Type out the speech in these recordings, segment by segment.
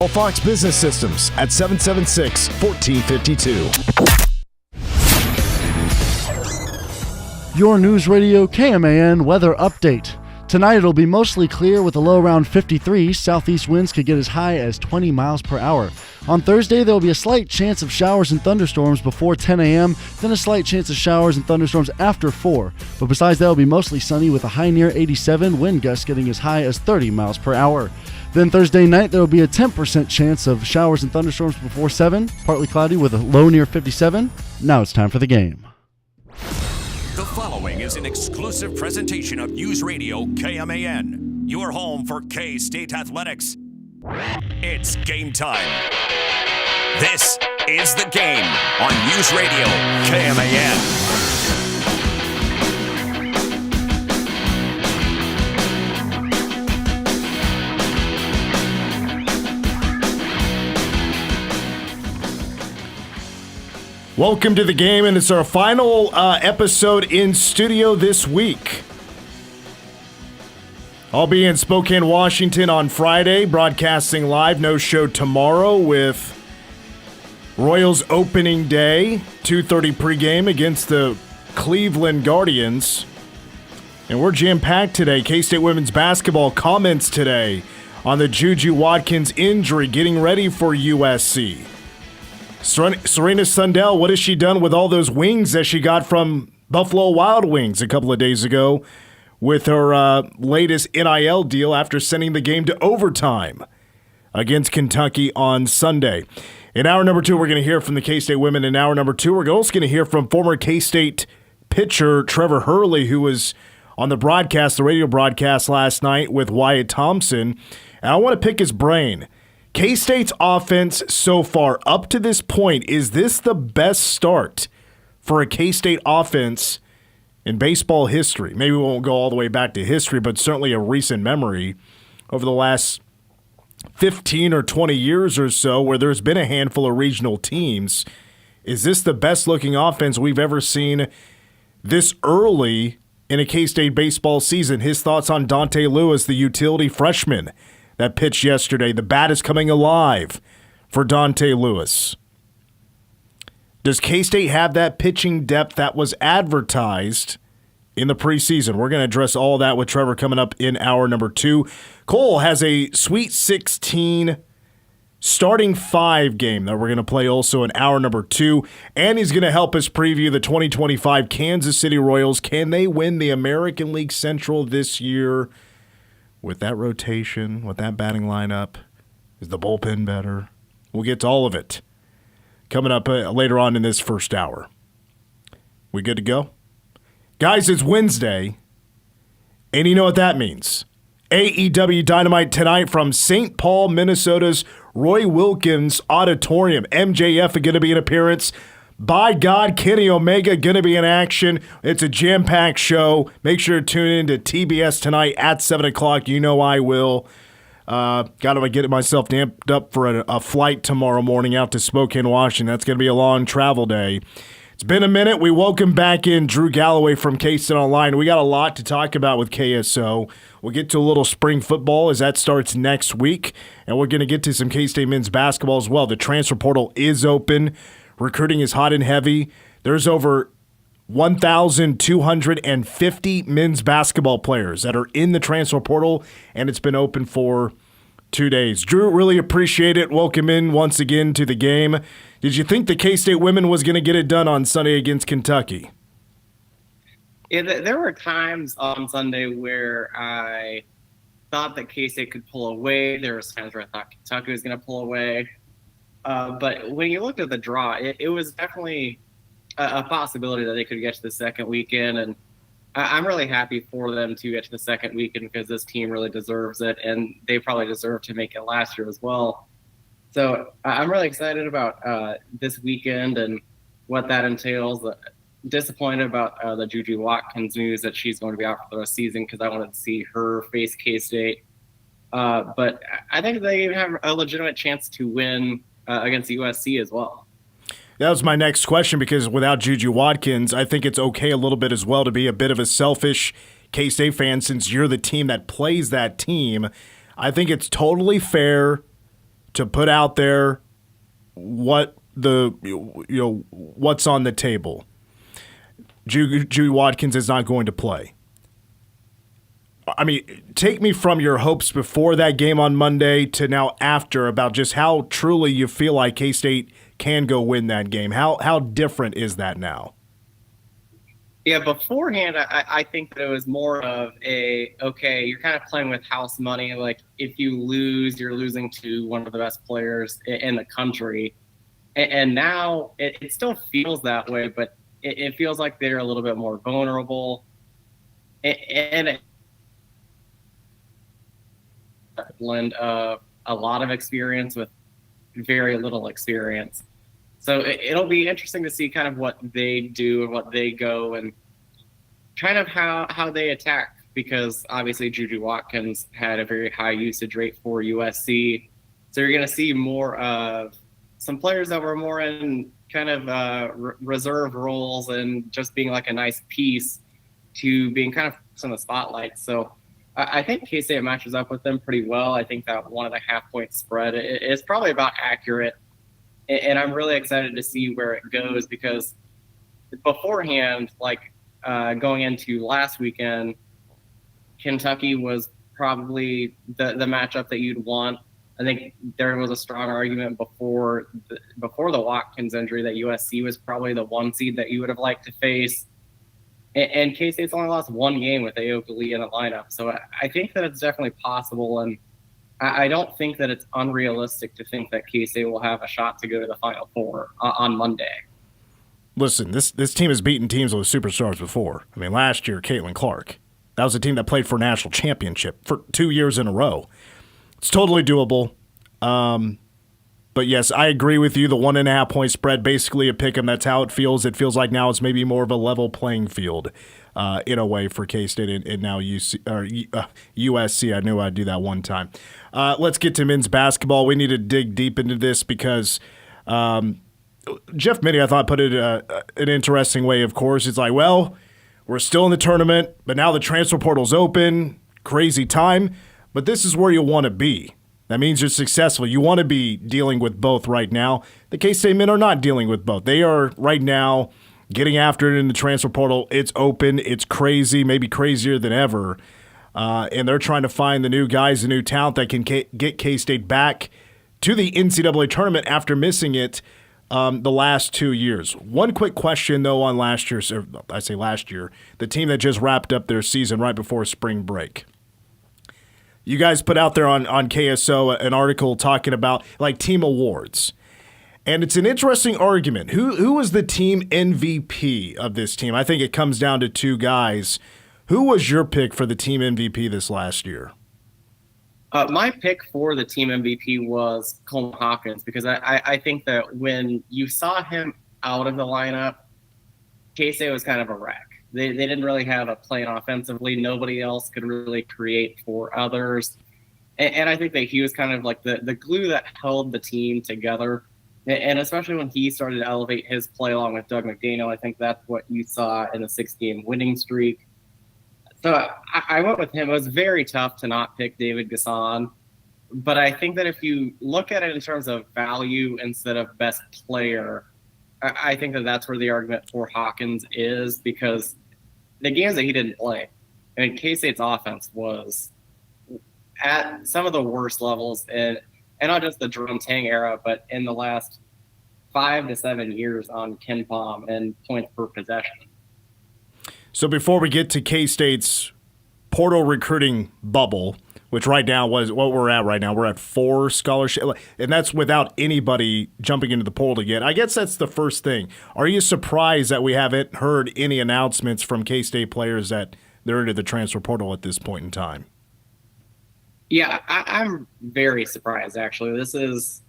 Fox Business Systems at 776-1452. Your News Radio KMAN weather update. Tonight it'll be mostly clear with a low around 53. Southeast winds could get as high as 20 miles per hour. On Thursday, there will be a slight chance of showers and thunderstorms before 10 a.m., then a slight chance of showers and thunderstorms after 4. But besides that, it'll be mostly sunny with a high near 87, wind gusts getting as high as 30 miles per hour. Then Thursday night, there will be a 10% chance of showers and thunderstorms before 7, partly cloudy with a low near 57. Now it's time for the game. The following is an exclusive presentation of News Radio KMAN, your home for K-State athletics. It's game time. This is The Game on News Radio KMAN. Welcome to The Game, and it's our final episode in studio this week. I'll be in Spokane, Washington on Friday, broadcasting live. No show tomorrow with Royals opening day, 2:30 pregame against the Cleveland Guardians. And we're jam-packed today. K-State women's basketball comments today on the JuJu Watkins injury, getting ready for USC. Serena Sundell, what has she done with all those wings that she got from Buffalo Wild Wings a couple of days ago with her latest NIL deal after sending the game to overtime against Kentucky on Sunday? In hour number 2, we're going to hear from the K-State women. In hour number 2, we're also going to hear from former K-State pitcher Trevor Hurley, who was on the broadcast, the radio broadcast last night with Wyatt Thompson. And I want to pick his brain. K-State's offense so far, up to this point, is this the best start for a K-State offense in baseball history? Maybe we won't go all the way back to history, but certainly a recent memory over the last 15 or 20 years or so where there's been a handful of regional teams. Is this the best-looking offense we've ever seen this early in a K-State baseball season? His thoughts on Dante Lewis, the utility freshman that pitched yesterday. The bat is coming alive for Dante Lewis. Does K-State have that pitching depth that was advertised in the preseason? We're going to address all that with Trevor coming up in hour number 2. Cole has a Sweet 16 starting 5 game that we're going to play also in hour number 2. And he's going to help us preview the 2025 Kansas City Royals. Can they win the American League Central this year? With that rotation, with that batting lineup, is the bullpen better? We'll get to all of it coming up later on in this first hour. We good to go? Guys, it's Wednesday, and you know what that means. AEW Dynamite tonight from St. Paul, Minnesota's Roy Wilkins Auditorium. MJF are going to be an appearance. By God, Kenny Omega going to be in action. It's a jam-packed show. Make sure to tune in to TBS tonight at 7 o'clock. You know I will. Got to get myself amped up for a flight tomorrow morning out to Spokane, Washington. That's going to be a long travel day. It's been a minute. We welcome back in Drew Galloway from K-State Online. We got a lot to talk about with KSO. We'll get to a little spring football as that starts next week. And we're going to get to some K-State men's basketball as well. The transfer portal is open. Recruiting is hot and heavy. There's over 1,250 men's basketball players that are in the transfer portal, and it's been open for 2 days. Drew, really appreciate it. Welcome in once again to the game. Did you think the K-State women was going to get it done on Sunday against Kentucky? Yeah, there were times on Sunday where I thought that K-State could pull away. There was times where I thought Kentucky was going to pull away. But when you looked at the draw, it was definitely a possibility that they could get to the second weekend. And I'm really happy for them to get to the second weekend because this team really deserves it. And they probably deserved to make it last year as well. So I'm really excited about this weekend and what that entails. Disappointed about the JuJu Watkins news that she's going to be out for the rest of the season because I wanted to see her face K-State. But I think they have a legitimate chance to win against USC as well. That was my next question because without JuJu Watkins, I think it's okay a little bit as well to be a bit of a selfish K-State fan since you're the team that plays that team. I think it's totally fair to put out there what what's on the table. JuJu Watkins is not going to play. I mean, take me from your hopes before that game on Monday to now after about just how truly you feel like K-State can go win that game. How different is that now? Yeah, beforehand, I think that it was more of okay, you're kind of playing with house money. Like, if you lose, you're losing to one of the best players in the country. And now it still feels that way, but it feels like they're a little bit more vulnerable. And a blend of a lot of experience with very little experience. So it'll be interesting to see kind of what they do and what they go and kind of how they attack, because obviously JuJu Watkins had a very high usage rate for USC. So you're going to see more of some players that were more in kind of reserve roles and just being like a nice piece to being kind of in the spotlight. So I think K-State matches up with them pretty well. I think that 1.5-point spread is probably about accurate. And I'm really excited to see where it goes, because beforehand, like going into last weekend, Kentucky was probably the matchup that you'd want. I think there was a strong argument before the Watkins injury that USC was probably the 1 seed that you would have liked to face. And K-State's only lost 1 game with Aoka Lee in the lineup. So I think that it's definitely possible. And I don't think that it's unrealistic to think that K-State will have a shot to go to the Final Four on Monday. Listen, this team has beaten teams with superstars before. I mean, last year, Caitlin Clark. That was a team that played for a national championship for 2 years in a row. It's totally doable. But, yes, I agree with you. The 1.5-point spread, basically a pick 'em. That's how it feels. It feels like now it's maybe more of a level playing field in a way for K-State and now USC. I knew I'd do that one time. Let's get to men's basketball. We need to dig deep into this because Jeff Mittie, I thought, put it an interesting way, of course. It's like, well, we're still in the tournament, but now the transfer portal's open. Crazy time. But this is where you want to be. That means you're successful. You want to be dealing with both right now. The K-State men are not dealing with both. They are right now getting after it in the transfer portal. It's open. It's crazy, maybe crazier than ever. And they're trying to find the new guys, the new talent that can get K-State back to the NCAA tournament after missing it the last 2 years. One quick question, though, on last year, the team that just wrapped up their season right before spring break. You guys put out there on KSO an article talking about like team awards. And it's an interesting argument. Who was the team MVP of this team? I think it comes down to 2 guys. Who was your pick for the team MVP this last year? My pick for the team MVP was Coleman Hawkins, because I think that when you saw him out of the lineup, K-State was kind of a wreck. They didn't really have a plan offensively. Nobody else could really create for others. And I think that he was kind of like the glue that held the team together. And especially when he started to elevate his play along with Doug McDaniel, I think that's what you saw in the 6-game winning streak. So I went with him. It was very tough to not pick David Gasson. But I think that if you look at it in terms of value instead of best player, I think that that's where the argument for Hawkins is, because the games that he didn't play, I mean, K-State's offense was at some of the worst levels, and not just the Jerome Tang era, but in the last 5 to 7 years on KenPom and points per possession. So before we get to K-State's portal recruiting bubble, which right now was what we're at right now, we're at 4 scholarships, and that's without anybody jumping into the portal yet. I guess that's the first thing. Are you surprised that we haven't heard any announcements from K-State players that they're into the transfer portal at this point in time? Yeah, I'm very surprised, actually. This is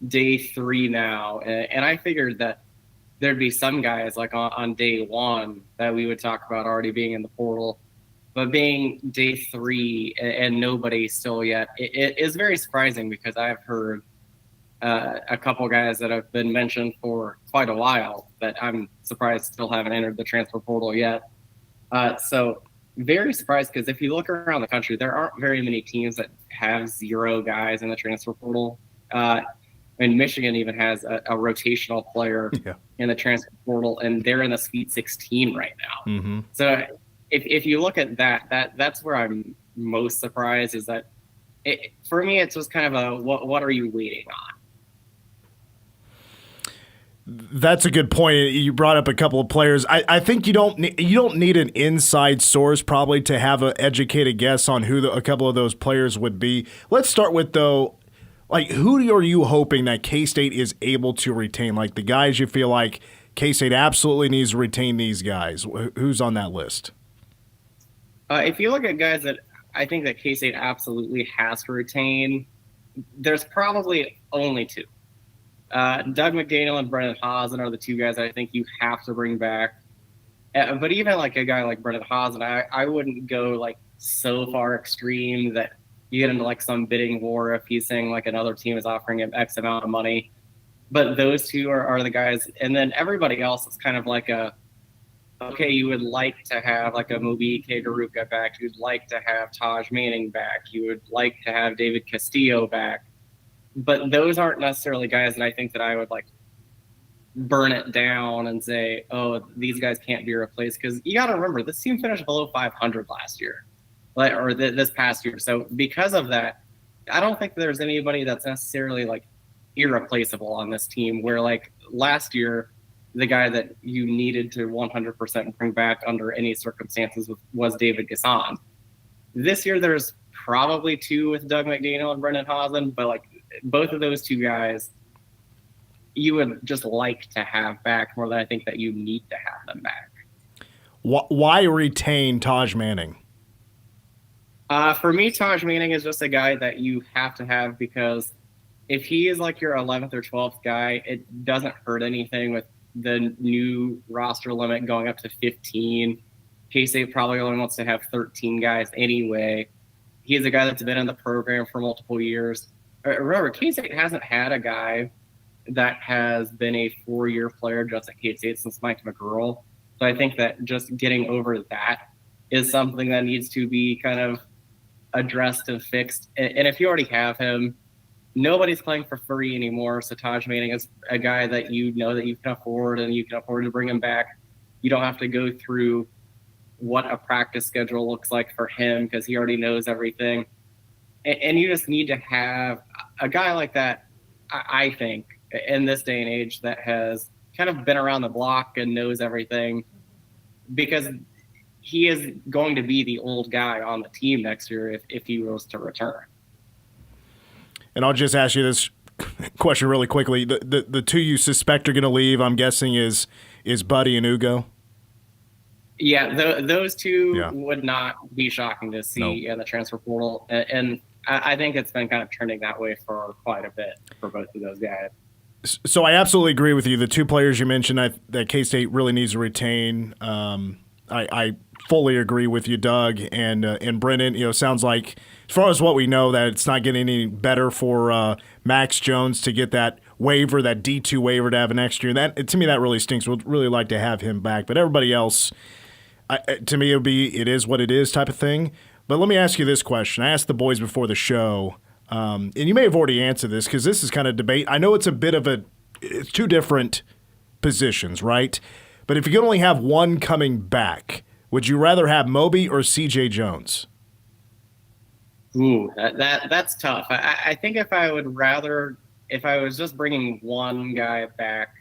day 3 now, and I figured that there'd be some guys like on day 1 that we would talk about already being in the portal. But being day 3 and nobody still yet, it is very surprising, because I've heard a couple guys that have been mentioned for quite a while that I'm surprised still haven't entered the transfer portal yet. So very surprised, because if you look around the country, there aren't very many teams that have 0 guys in the transfer portal. And Michigan even has a rotational player in the transfer portal, and they're in the Sweet 16 right now. Mm-hmm. So if you look at that's where I'm most surprised is that for me, it's just kind of what are you waiting on? That's a good point. You brought up a couple of players. I think you don't need an inside source probably to have an educated guess on who a couple of those players would be. Let's start with, though, like, who are you hoping that K-State is able to retain? Like, the guys you feel like K-State absolutely needs to retain these guys. Who's on that list? If you look at guys that I think that K-State absolutely has to retain, there's probably only two. Doug McDaniel and Brennan Hazen are the two guys that I think you have to bring back. But even like a guy like Brennan Hazen, I wouldn't go like so far extreme that you get into like some bidding war if he's saying like another team is offering him X amount of money. But those two are the guys. And then everybody else is kind of like okay, you would like to have like a Mobi Garuka back. You'd like to have Taj Manning back. You would like to have David Castillo back. But those aren't necessarily guys that I think that I would like burn it down and say, oh, these guys can't be replaced. Because you got to remember, this team finished below 500 last year, or this past year. So because of that, I don't think there's anybody that's necessarily like irreplaceable on this team. Where like last year, the guy that you needed to 100% bring back under any circumstances was David Gasson. This year, there's probably two with Doug McDaniel and Brendan Hazen, but like both of those two guys, you would just like to have back more than I think that you need to have them back. Why retain Taj Manning? For me, Taj Manning is just a guy that you have to have because if he is like your 11th or 12th guy, it doesn't hurt anything with the new roster limit going up to 15. K-State probably only wants to have 13 guys anyway. He's a guy that's been in the program for multiple years. Remember, K-State hasn't had a guy that has been a 4-year player just at K-State since Mike McGurl. So I think that just getting over that is something that needs to be kind of addressed and fixed. And if you already have him, nobody's playing for free anymore. So Taj Manning is a guy that you know that you can afford, and you can afford to bring him back. You don't have to go through what a practice schedule looks like for him because he already knows everything. And you just need to have a guy like that, I think, in this day and age that has kind of been around the block and knows everything, because he is going to be the old guy on the team next year if he was to return. And I'll just ask you this question really quickly. The two you suspect are going to leave, I'm guessing, is Buddy and Ugo? Yeah, those two would not be shocking to see in the transfer portal. And I think it's been kind of trending that way for quite a bit for both of those guys. So I absolutely agree with you. The two players you mentioned that K-State really needs to retain, I fully agree with you, Doug and Brendan. You know, sounds like, as far as what we know, that it's not getting any better for Max Jones to get that waiver, that D2 waiver, to have an extra. And that, to me, that really stinks. We'd really like to have him back. But everybody else, to me, it is what it is type of thing. But let me ask you this question. I asked the boys before the show, and you may have already answered this because this is kind of debate. I know it's it's two different positions, right? But if you could only have one coming back, would you rather have Moby or CJ Jones? Ooh, that's tough. I think if I was just bringing one guy back,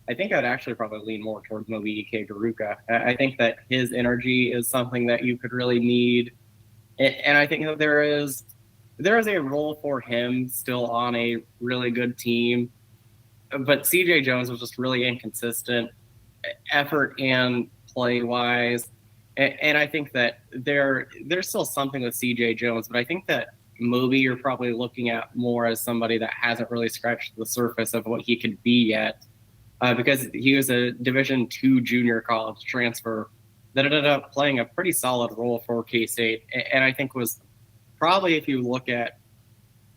I think I'd actually probably lean more towards Moby Garuka. I think that his energy is something that you could really need. And I think that there is a role for him still on a really good team. But CJ Jones was just really inconsistent, effort and play-wise. And I think that there's still something with CJ Jones, but I think that Moby you're probably looking at more as somebody that hasn't really scratched the surface of what he could be yet. Because he was a Division II junior college transfer that ended up playing a pretty solid role for K-State. And I think was probably, if you look at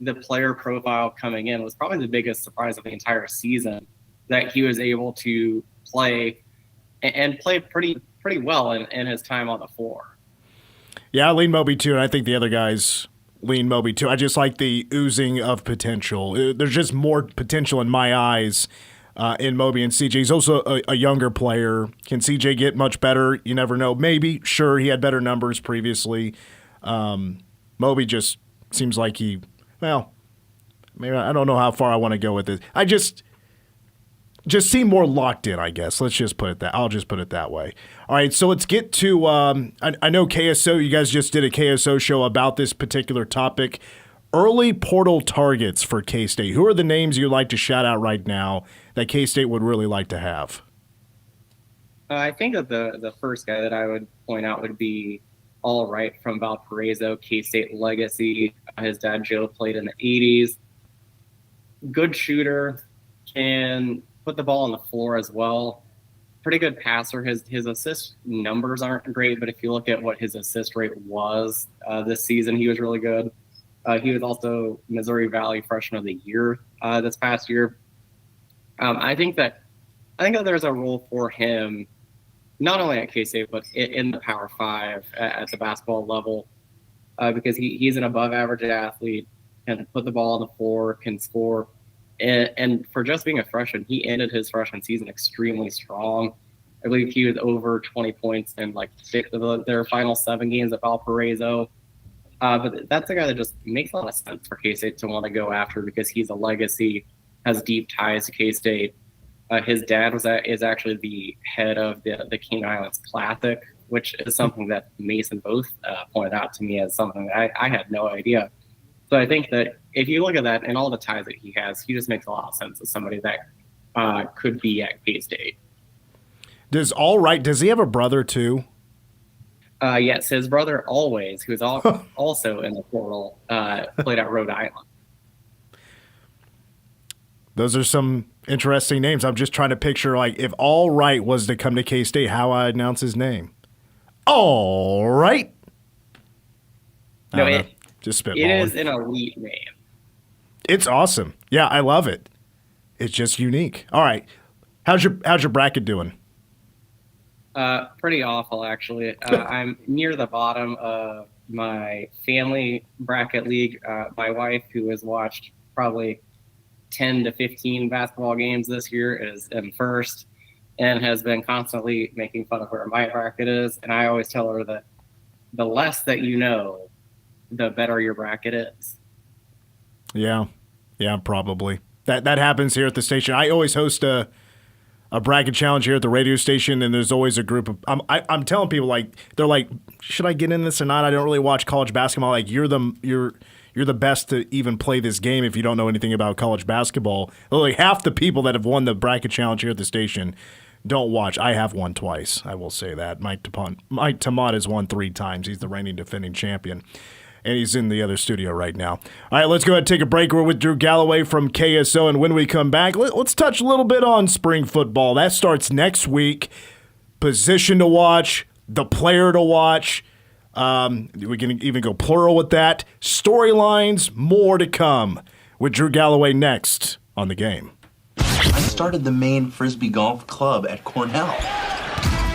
the player profile coming in, was probably the biggest surprise of the entire season, that he was able to play and play pretty well in his time on the floor. Yeah, I lean Moby too, and I think the other guys lean Moby too. I just like the oozing of potential. There's just more potential in my eyes in Moby and CJ. He's also a younger player. Can CJ get much better? You never know. Maybe. Sure, he had better numbers previously. Moby just seems like maybe I don't know how far I want to go with this. I just seem more locked in, I guess. I'll just put it that way. All right, so let's get to I know KSO, you guys just did a KSO show about this particular topic. Early portal targets for K-State. Who are the names you'd like to shout out right now that K-State would really like to have? I think that the first guy that I would point out would be All Right from Valparaiso, K-State legacy. His dad, Joe, played in the 80s. Good shooter, can put the ball on the floor as well. Pretty good passer. His assist numbers aren't great, but if you look at what his assist rate was this season, he was really good. He was also Missouri Valley Freshman of the Year this past year. I think that there's a role for him, not only at K-State, but in the Power 5 at the basketball level, because he's an above-average athlete, can put the ball on the floor, can score. And for just being a freshman, he ended his freshman season extremely strong. I believe he was over 20 points in like 6 of their final 7 games at Valparaiso. But that's a guy that just makes a lot of sense for K-State to want to go after because he's a legacy, has deep ties to K-State. His dad is actually the head of the King Islands Classic, which is something that Mason both pointed out to me as something that I had no idea. So I think that if you look at that and all the ties that he has, he just makes a lot of sense as somebody that could be at K-State. Does he have a brother too? Yes, his brother Always, who's also in the portal, played at Rhode Island. Those are some interesting names. I'm just trying to picture, like, if All Right was to come to K-State, how I announce his name. All Right. No, just spitballing. It is an elite name. It's awesome. Yeah, I love it. It's just unique. All right, how's your bracket doing? Pretty awful, actually. I'm near the bottom of my family bracket league. My wife, who has watched probably 10 to 15 basketball games this year, is in first and has been constantly making fun of where my bracket is. And I always tell her that the less that you know, the better your bracket is. Yeah, probably. That happens here at the station. I always host a bracket challenge here at the radio station, and there's always a group of I'm telling people, like, they're like, should I get in this or not? I don't really watch college basketball. Like, you're the best to even play this game if you don't know anything about college basketball. Like, half the people that have won the bracket challenge here at the station don't watch. I have won twice, I will say that. Mike Tamot has won 3 times. He's the reigning defending champion. And he's in the other studio right now. All right, let's go ahead and take a break. We're with Drew Galloway from KSO, and when we come back, let's touch a little bit on spring football. That starts next week. Position to watch, the player to watch. We can even go plural with that. Storylines, more to come. With Drew Galloway next on The Game. I started the Maine Frisbee Golf Club at Cornell.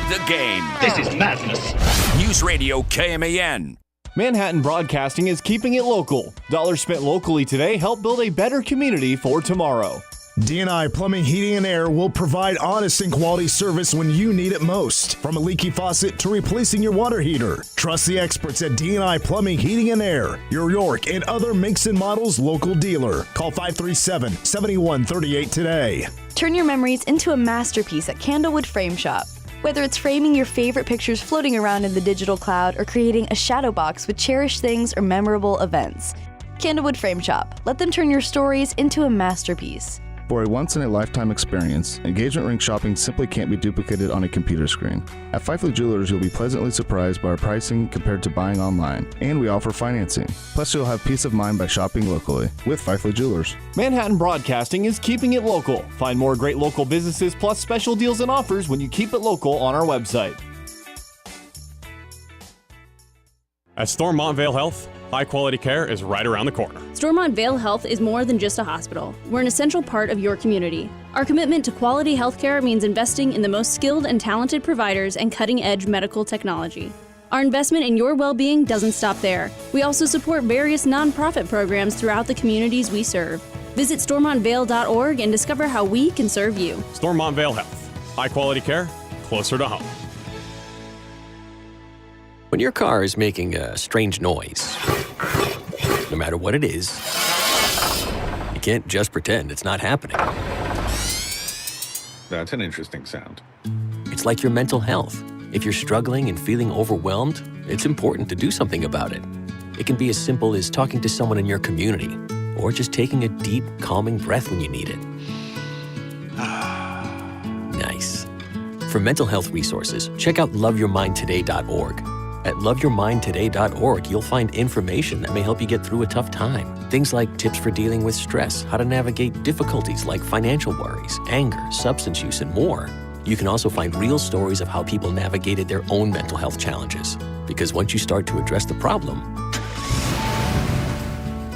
The Game. This is madness. News Radio KMAN. Manhattan Broadcasting is keeping it local. Dollars spent locally today help build a better community for tomorrow. D&I Plumbing, Heating, and Air will provide honest and quality service when you need it most. From a leaky faucet to replacing your water heater. Trust the experts at D&I Plumbing, Heating, and Air, your York and other makes and models local dealer. Call 537-7138 today. Turn your memories into a masterpiece at Candlewood Frame Shop. Whether it's framing your favorite pictures floating around in the digital cloud or creating a shadow box with cherished things or memorable events. Candlewood Frame Shop. Let them turn your stories into a masterpiece. For a once-in-a-lifetime experience, engagement ring shopping simply can't be duplicated on a computer screen. At Fifely Jewelers, you'll be pleasantly surprised by our pricing compared to buying online, and we offer financing. Plus, you'll have peace of mind by shopping locally with Fifely Jewelers. Manhattan Broadcasting is keeping it local. Find more great local businesses plus special deals and offers when you keep it local on our website. At Stormont Vale Health, high-quality care is right around the corner. Stormont Vale Health is more than just a hospital. We're an essential part of your community. Our commitment to quality healthcare means investing in the most skilled and talented providers and cutting-edge medical technology. Our investment in your well-being doesn't stop there. We also support various nonprofit programs throughout the communities we serve. Visit stormontvale.org and discover how we can serve you. Stormont Vale Health. High quality care, closer to home. When your car is making a strange noise, no matter what it is, you can't just pretend it's not happening. That's an interesting sound. It's like your mental health. If you're struggling and feeling overwhelmed, it's important to do something about it. It can be as simple as talking to someone in your community, or just taking a deep, calming breath when you need it. Nice. For mental health resources, check out loveyourmindtoday.org. At loveyourmindtoday.org, you'll find information that may help you get through a tough time. Things like tips for dealing with stress, how to navigate difficulties like financial worries, anger, substance use, and more. You can also find real stories of how people navigated their own mental health challenges. Because once you start to address the problem,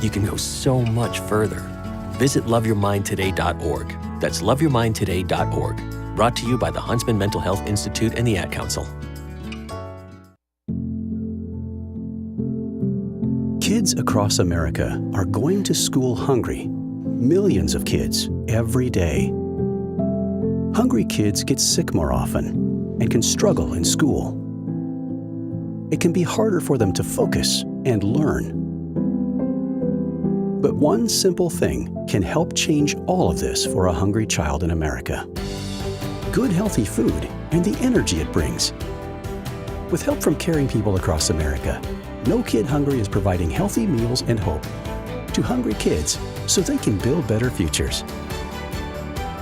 you can go so much further. Visit loveyourmindtoday.org. That's loveyourmindtoday.org. Brought to you by the Huntsman Mental Health Institute and the Ad Council. Kids across America are going to school hungry. Millions of kids every day. Hungry kids get sick more often and can struggle in school. It can be harder for them to focus and learn. But one simple thing can help change all of this for a hungry child in America. Good, healthy food and the energy it brings. With help from caring people across America, No Kid Hungry is providing healthy meals and hope to hungry kids so they can build better futures.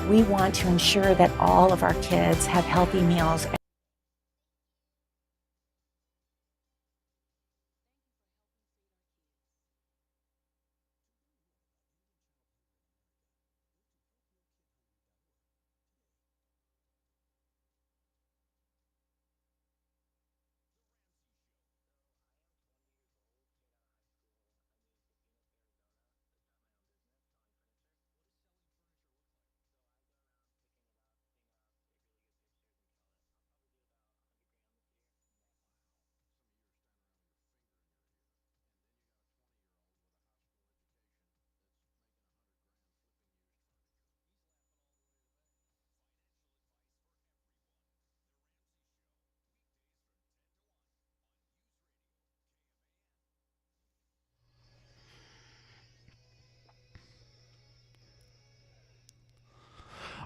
We want to ensure that all of our kids have healthy meals.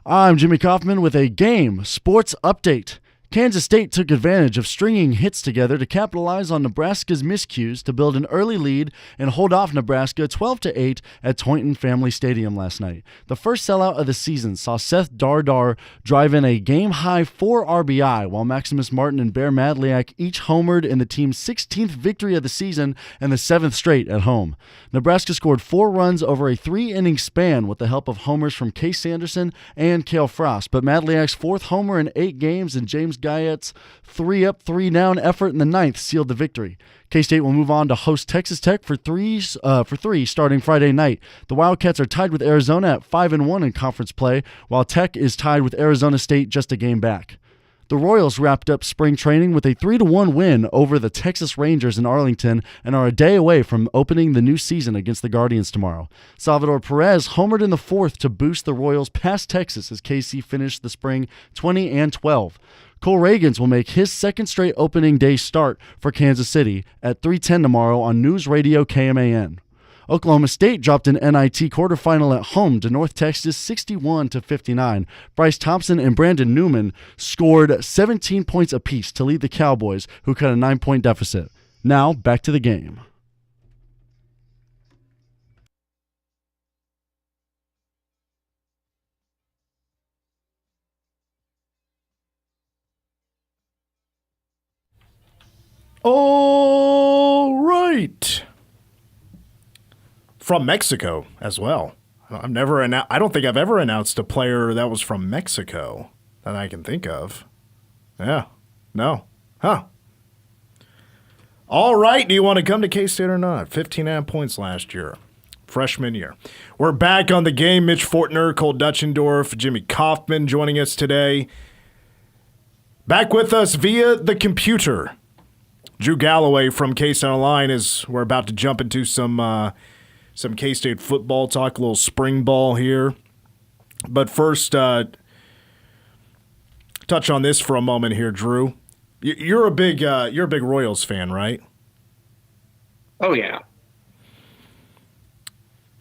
I'm Jimmy Kaufman with a game sports update. Kansas State took advantage of stringing hits together to capitalize on Nebraska's miscues to build an early lead and hold off Nebraska 12-8 at Toynton Family Stadium last night. The first sellout of the season saw Seth Dardar drive in a game-high 4 RBI, while Maximus Martin and Bear Madliak each homered in the team's 16th victory of the season and the 7th straight at home. Nebraska scored 4 runs over a 3-inning span with the help of homers from Case Sanderson and Cale Frost, but Madliak's 4th homer in 8 games and James Guyet's 3-up, 3-down effort in the 9th sealed the victory. K-State will move on to host Texas Tech for three starting Friday night. The Wildcats are tied with Arizona at 5-1 in conference play, while Tech is tied with Arizona State just a game back. The Royals wrapped up spring training with a 3-1 win over the Texas Rangers in Arlington and are a day away from opening the new season against the Guardians tomorrow. Salvador Perez homered in the 4th to boost the Royals past Texas as KC finished the spring 20-12. Cole Reagans will make his 2nd straight opening day start for Kansas City at 3:10 tomorrow on News Radio KMAN. Oklahoma State dropped an NIT quarterfinal at home to North Texas 61-59. Bryce Thompson and Brandon Newman scored 17 points apiece to lead the Cowboys, who cut a 9-point deficit. Now, back to the game. All right. From Mexico as well. I don't think I've ever announced a player that was from Mexico that I can think of. Yeah. No. Huh. All right. Do you want to come to K-State or not? 15.5 points last year. Freshman year. We're back on the game. Mitch Fortner, Cole Dutchendorf, Jimmy Kaufman joining us today. Back with us via the computer. Drew Galloway from K-State Online is we're about to jump into some K-State football talk, a little spring ball here. But first, touch on this for a moment here, Drew. You're a big Royals fan, right? Oh yeah.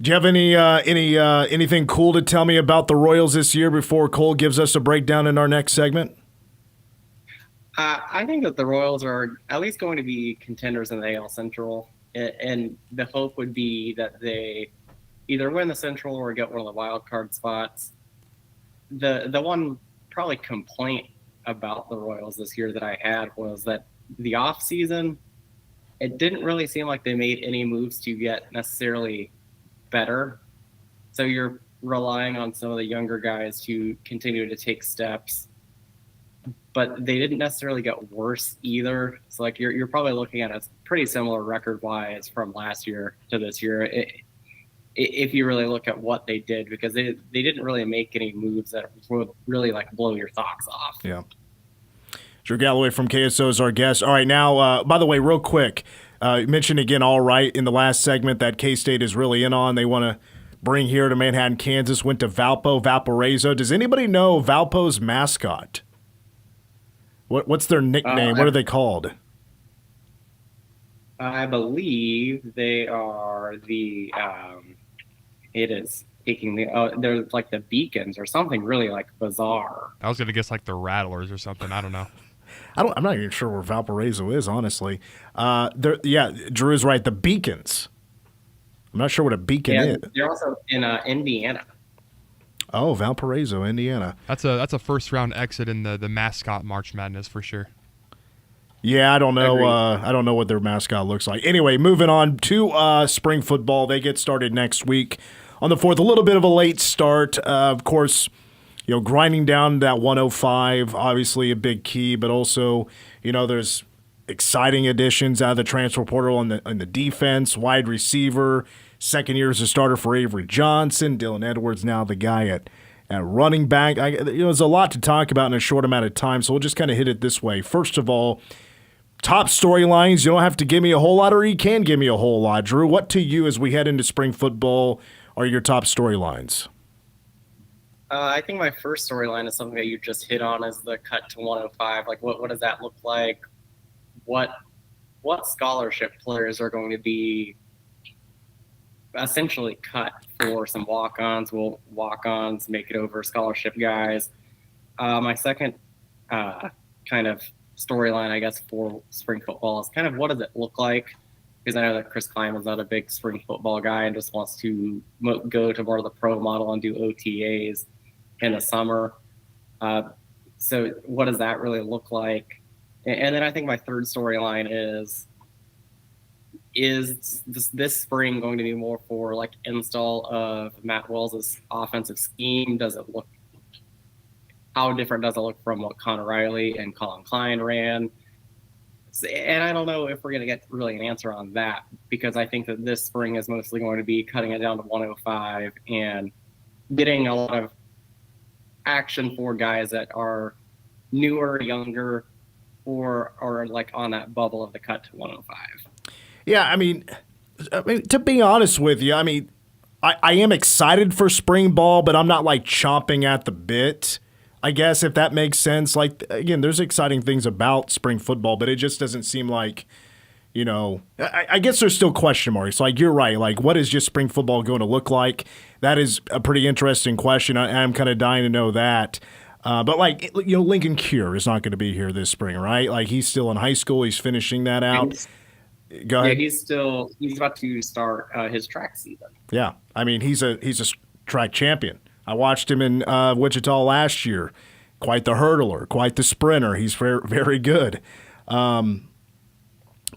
Do you have anything cool to tell me about the Royals this year before Cole gives us a breakdown in our next segment? I think that the Royals are at least going to be contenders in the AL Central, and the hope would be that they either win the Central or get one of the wild card spots. The one probably complaint about the Royals this year that I had was that the off season, it didn't really seem like they made any moves to get necessarily better. So you're relying on some of the younger guys to continue to take steps, but they didn't necessarily get worse either. So like you're probably looking at a pretty similar record wise from last year to this year. If you really look at what they did, because they didn't really make any moves that would really like blow your socks off. Yeah. Drew Galloway from KSO is our guest. All right, now, by the way, real quick, you mentioned again, all right, in the last segment that K-State is really in on. They want to bring here to Manhattan, Kansas, went to Valparaiso. Does anybody know Valpo's mascot? What's their nickname? What are they called? I believe they are the it is taking they're like the Beacons or something really like bizarre. I was gonna guess like the Rattlers or something. I don't know. I'm not even sure where Valparaiso is, honestly. Drew is right. The Beacons. I'm not sure what a beacon is. They're also in Indiana. Oh, Valparaiso, Indiana. That's a first round exit in the mascot March Madness for sure. Yeah, I don't know. I don't know what their mascot looks like. Anyway, moving on to spring football. They get started next week on the 4th. A little bit of a late start, of course. Grinding down that 105, obviously a big key, but also, there's exciting additions out of the transfer portal on the defense, wide receiver, second year as a starter for Avery Johnson, Dylan Edwards now the guy at running back. There's a lot to talk about in a short amount of time, so we'll just kind of hit it this way. First of all, top storylines. You don't have to give me a whole lot, or you can give me a whole lot. Drew, what to you as we head into spring football are your top storylines? I think my first storyline is something that you just hit on, is the cut to 105. Like, what does that look like? What scholarship players are going to be essentially cut for some walk-ons? Will walk-ons make it over scholarship guys? My second kind of storyline, I guess, for spring football is kind of what does it look like? Because I know that Chris Kleiman's not a big spring football guy and just wants to go to more of the pro model and do OTAs in the summer. So what does that really look like? And then I think my third storyline is this spring going to be more for like install of Matt Wells' offensive scheme? How different does it look from what Connor Riley and Colin Klein ran? And I don't know if we're going to get really an answer on that, because I think that this spring is mostly going to be cutting it down to 105 and getting a lot of action for guys that are newer, younger, or like on that bubble of the cut to 105. Yeah, I mean, to be honest with you, I am excited for spring ball, but I'm not like chomping at the bit, I guess, if that makes sense. Like, again, there's exciting things about spring football, but it just doesn't seem like, I guess there's still question marks. Like, you're right. Like, what is just spring football going to look like? That is a pretty interesting question. I'm kind of dying to know that. But like, Lincoln Cure is not going to be here this spring, right? Like, he's still in high school. He's finishing that out. Go ahead. Yeah, he's about to start his track season. Yeah, he's a track champion. I watched him in Wichita last year. Quite the hurdler, quite the sprinter. He's very, very good.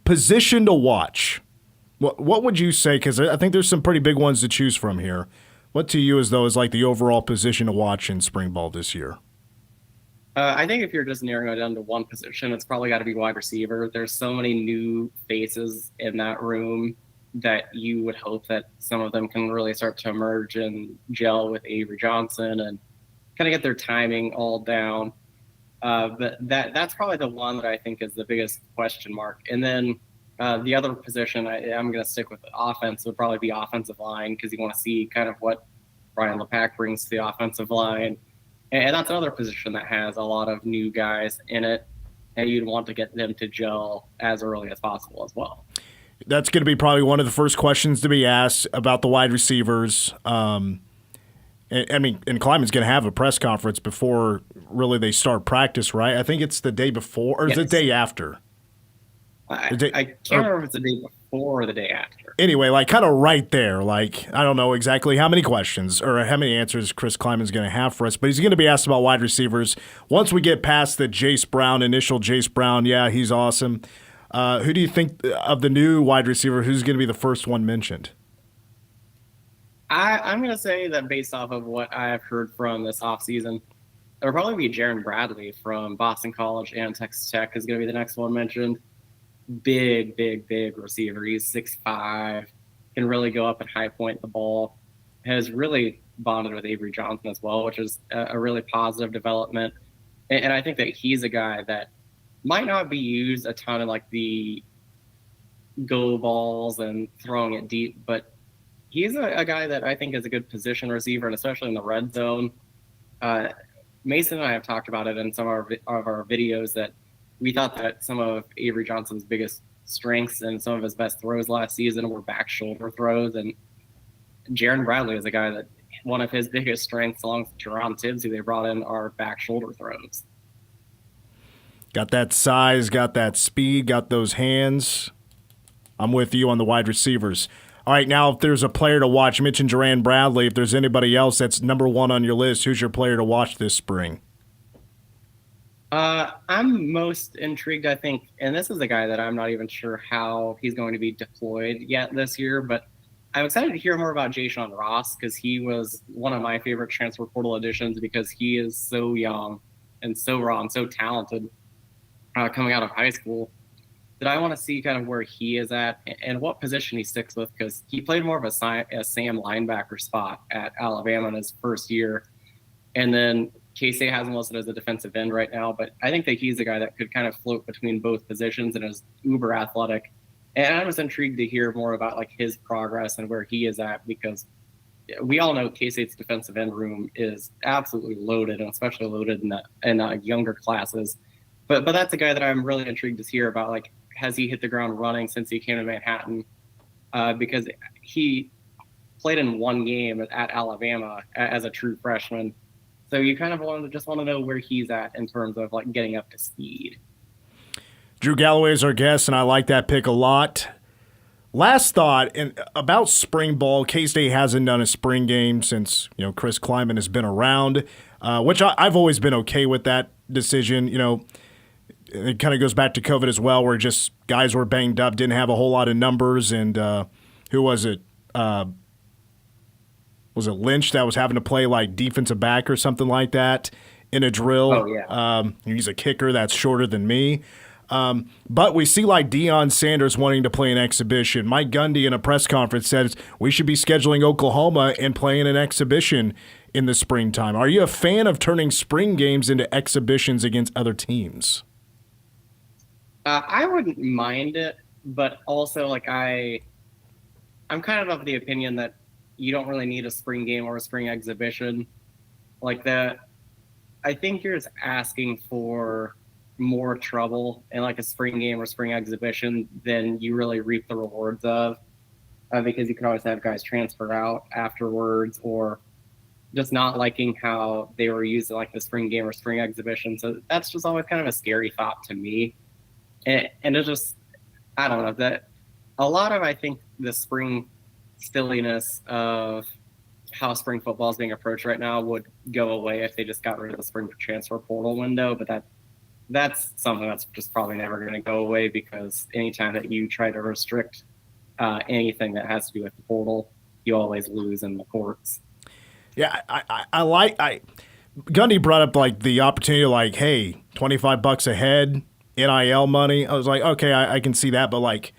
Position to watch. What would you say? Because I think there's some pretty big ones to choose from here. What to you is like the overall position to watch in spring ball this year? I think if you're just narrowing it down to one position, it's probably got to be wide receiver. There's so many new faces in that room that you would hope that some of them can really start to emerge and gel with Avery Johnson and kind of get their timing all down. But that's probably the one that I think is the biggest question mark. And then the other position, I'm going to stick with the offense, would probably be offensive line, because you want to see kind of what Brian LePack brings to the offensive line. And that's another position that has a lot of new guys in it, and you'd want to get them to gel as early as possible as well. That's going to be probably one of the first questions to be asked about the wide receivers. And Kleiman's going to have a press conference before really they start practice, right? I think it's the day before, or is it the day after? I can't remember if it's the day before or the day after. Anyway, like kind of right there. Like, I don't know exactly how many questions or how many answers Chris Kleiman's going to have for us, but he's going to be asked about wide receivers. Once we get past the initial Jace Brown, yeah, he's awesome. Who do you think of the new wide receiver, who's going to be the first one mentioned? I'm going to say that based off of what I've heard from this offseason, it'll probably be Jaron Bradley from Boston College and Texas Tech is going to be the next one mentioned. Big receiver. He's 6'5", can really go up and high point the ball. Has really bonded with Avery Johnson as well, which is a really positive development. And I think that he's a guy that might not be used a ton in like the go balls and throwing it deep, but he's a guy that I think is a good position receiver, and especially in the red zone. Mason and I have talked about it in some of our videos that we thought that some of Avery Johnson's biggest strengths and some of his best throws last season were back shoulder throws. And Jaron Bradley is a guy that one of his biggest strengths, along with Jerron Tibbs, who they brought in, are back shoulder throws. Got that size, got that speed, got those hands. I'm with you on the wide receivers. All right, now if there's a player to watch, you mentioned Jaron Bradley. If there's anybody else that's number one on your list, who's your player to watch this spring? I'm most intrigued, I think, and this is a guy that I'm not even sure how he's going to be deployed yet this year, but I'm excited to hear more about Jayshon Ross, because he was one of my favorite transfer portal additions, because he is so young and so raw and so talented coming out of high school, that I want to see kind of where he is at and what position he sticks with, because he played more of a Sam linebacker spot at Alabama in his first year. And then KSO has him listed as a defensive end right now, but I think that he's a guy that could kind of float between both positions and is uber athletic. And I was intrigued to hear more about like his progress and where he is at, because we all know K-State's defensive end room is absolutely loaded, and especially loaded in younger classes. But that's a guy that I'm really intrigued to hear about. Like, has he hit the ground running since he came to Manhattan? Because he played in one game at Alabama as a true freshman. So you kind of want to know where he's at in terms of like getting up to speed. Drew Galloway is our guest, and I like that pick a lot. Last thought about spring ball. K-State hasn't done a spring game since Chris Kleiman has been around, which I've always been okay with that decision. It kind of goes back to COVID as well, where just guys were banged up, didn't have a whole lot of numbers, and who was it? Was it Lynch that was having to play like defensive back or something like that in a drill? Oh, yeah. He's a kicker that's shorter than me. But we see like Deion Sanders wanting to play an exhibition. Mike Gundy in a press conference says we should be scheduling Oklahoma and playing an exhibition in the springtime. Are you a fan of turning spring games into exhibitions against other teams? I wouldn't mind it, but also like I'm kind of the opinion that you don't really need a spring game or a spring exhibition like that. I think you're just asking for more trouble in like a spring game or spring exhibition than you really reap the rewards of, because you can always have guys transfer out afterwards, or just not liking how they were used in like the spring game or spring exhibition. So that's just always kind of a scary thought to me. And it's just, I don't know, that a lot of, I think, the spring silliness of how spring football is being approached right now would go away if they just got rid of the spring transfer portal window. But that's something that's just probably never going to go away, because anytime that you try to restrict anything that has to do with the portal, you always lose in the courts. Yeah, Gundy brought up like the opportunity, like, hey, $25 a head, NIL money. I was like, okay, I can see that, but like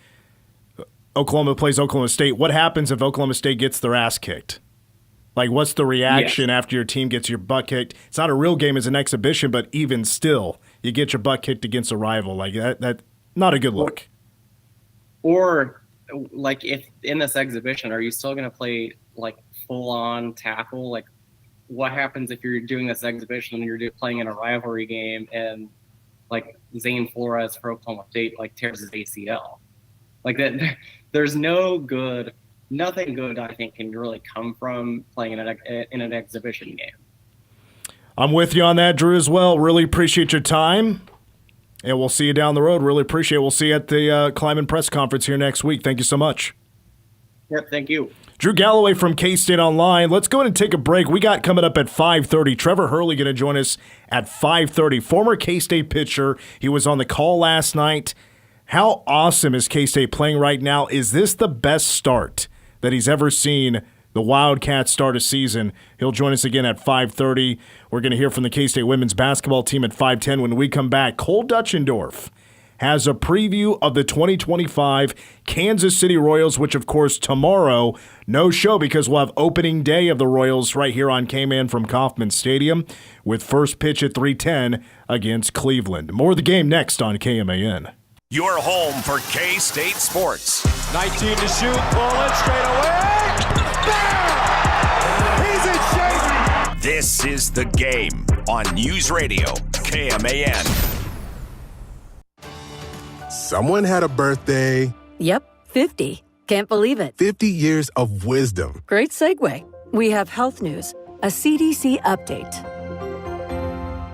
Oklahoma plays Oklahoma State. What happens if Oklahoma State gets their ass kicked? Like, what's the reaction after your team gets your butt kicked? It's not a real game, it's an exhibition, but even still, you get your butt kicked against a rival. Like, that not a good look. Or, like, if in this exhibition, are you still going to play, like, full-on tackle? Like, what happens if you're doing this exhibition and you're playing in a rivalry game and, like, Zane Flores for Oklahoma State, like, tears his ACL? Like, that, there's nothing good, I think, can really come from playing in an exhibition game. I'm with you on that, Drew, as well. Really appreciate your time, and we'll see you down the road. Really appreciate it. We'll see you at the Kleiman press conference here next week. Thank you so much. Yep, thank you. Drew Galloway from K-State Online. Let's go ahead and take a break. We got coming up at 5:30. Trevor Hurley going to join us at 5:30. Former K-State pitcher. He was on the call last night. How awesome is K-State playing right now? Is this the best start that he's ever seen the Wildcats start a season? He'll join us again at 5:30. We're going to hear from the K-State women's basketball team at 5:10. When we come back, Cole Dutchendorf has a preview of the 2025 Kansas City Royals, which, of course, tomorrow, no show because we'll have opening day of the Royals right here on K-Man from Kauffman Stadium with first pitch at 3:10 against Cleveland. More of the game next on KMAN. Your home for K-State sports. 19 to shoot, pull it straight away. Bam! He's in shape. This is The Game on News Radio KMAN. Someone had a birthday. Yep, 50. Can't believe it. 50 years of wisdom. Great segue. We have health news, a CDC update.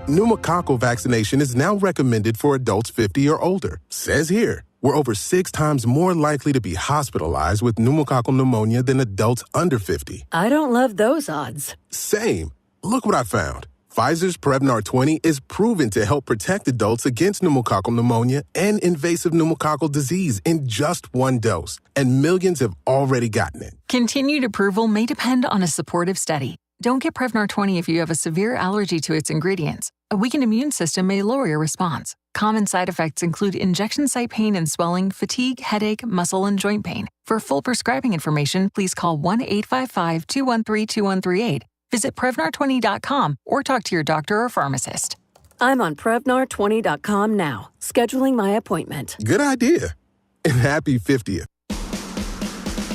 Pneumococcal vaccination is now recommended for adults 50 or older. Says here, we're over 6 times more likely to be hospitalized with pneumococcal pneumonia than adults under 50. I don't love those odds. Same. Look what I found. Pfizer's Prevnar 20 is proven to help protect adults against pneumococcal pneumonia and invasive pneumococcal disease in just 1 dose, and millions have already gotten it. Continued approval may depend on a supportive study. Don't get Prevnar 20 if you have a severe allergy to its ingredients. A weakened immune system may lower your response. Common side effects include injection site pain and swelling, fatigue, headache, muscle, and joint pain. For full prescribing information, please call 1-855-213-2138. Visit Prevnar20.com or talk to your doctor or pharmacist. I'm on Prevnar20.com now, scheduling my appointment. Good idea. And happy 50th.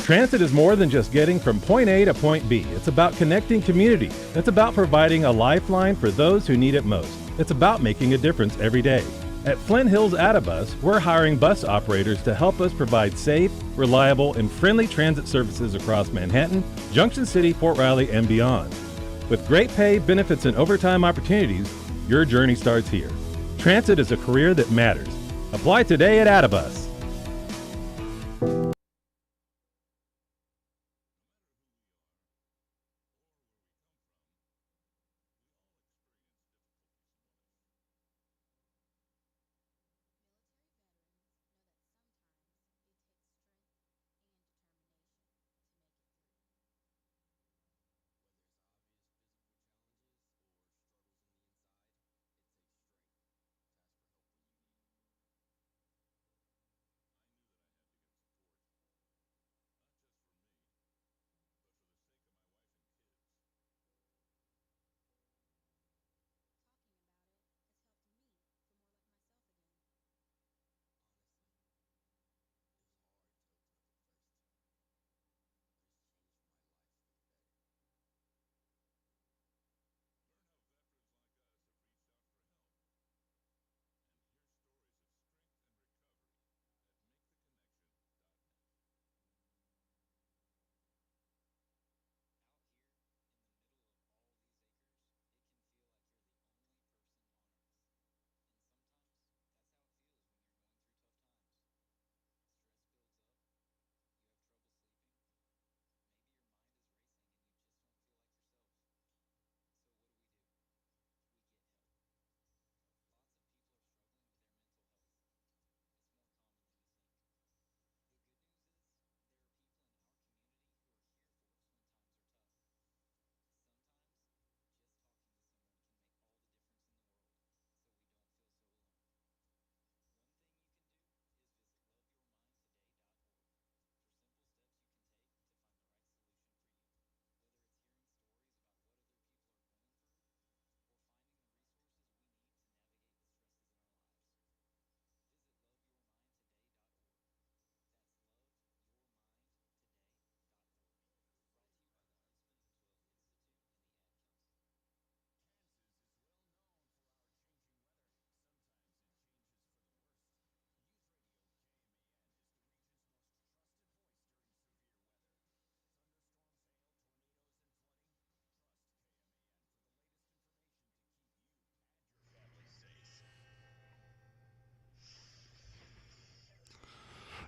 Transit is more than just getting from point A to point B. It's about connecting communities. It's about providing a lifeline for those who need it most. It's about making a difference every day. At Flint Hills Adabus, we're hiring bus operators to help us provide safe, reliable, and friendly transit services across Manhattan, Junction City, Fort Riley, and beyond. With great pay, benefits, and overtime opportunities, your journey starts here. Transit is a career that matters. Apply today at Adabus.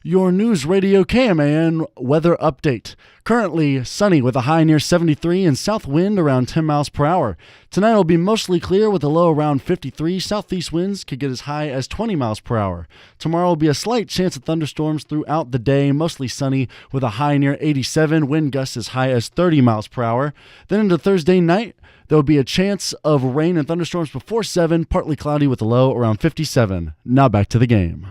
Your News Radio KMAN weather update. Currently sunny with a high near 73 and south wind around 10 miles per hour. Tonight will be mostly clear with a low around 53. Southeast winds could get as high as 20 miles per hour. Tomorrow will be a slight chance of thunderstorms throughout the day, mostly sunny with a high near 87, wind gusts as high as 30 miles per hour. Then into Thursday night, there will be a chance of rain and thunderstorms before 7, partly cloudy with a low around 57. Now back to the game.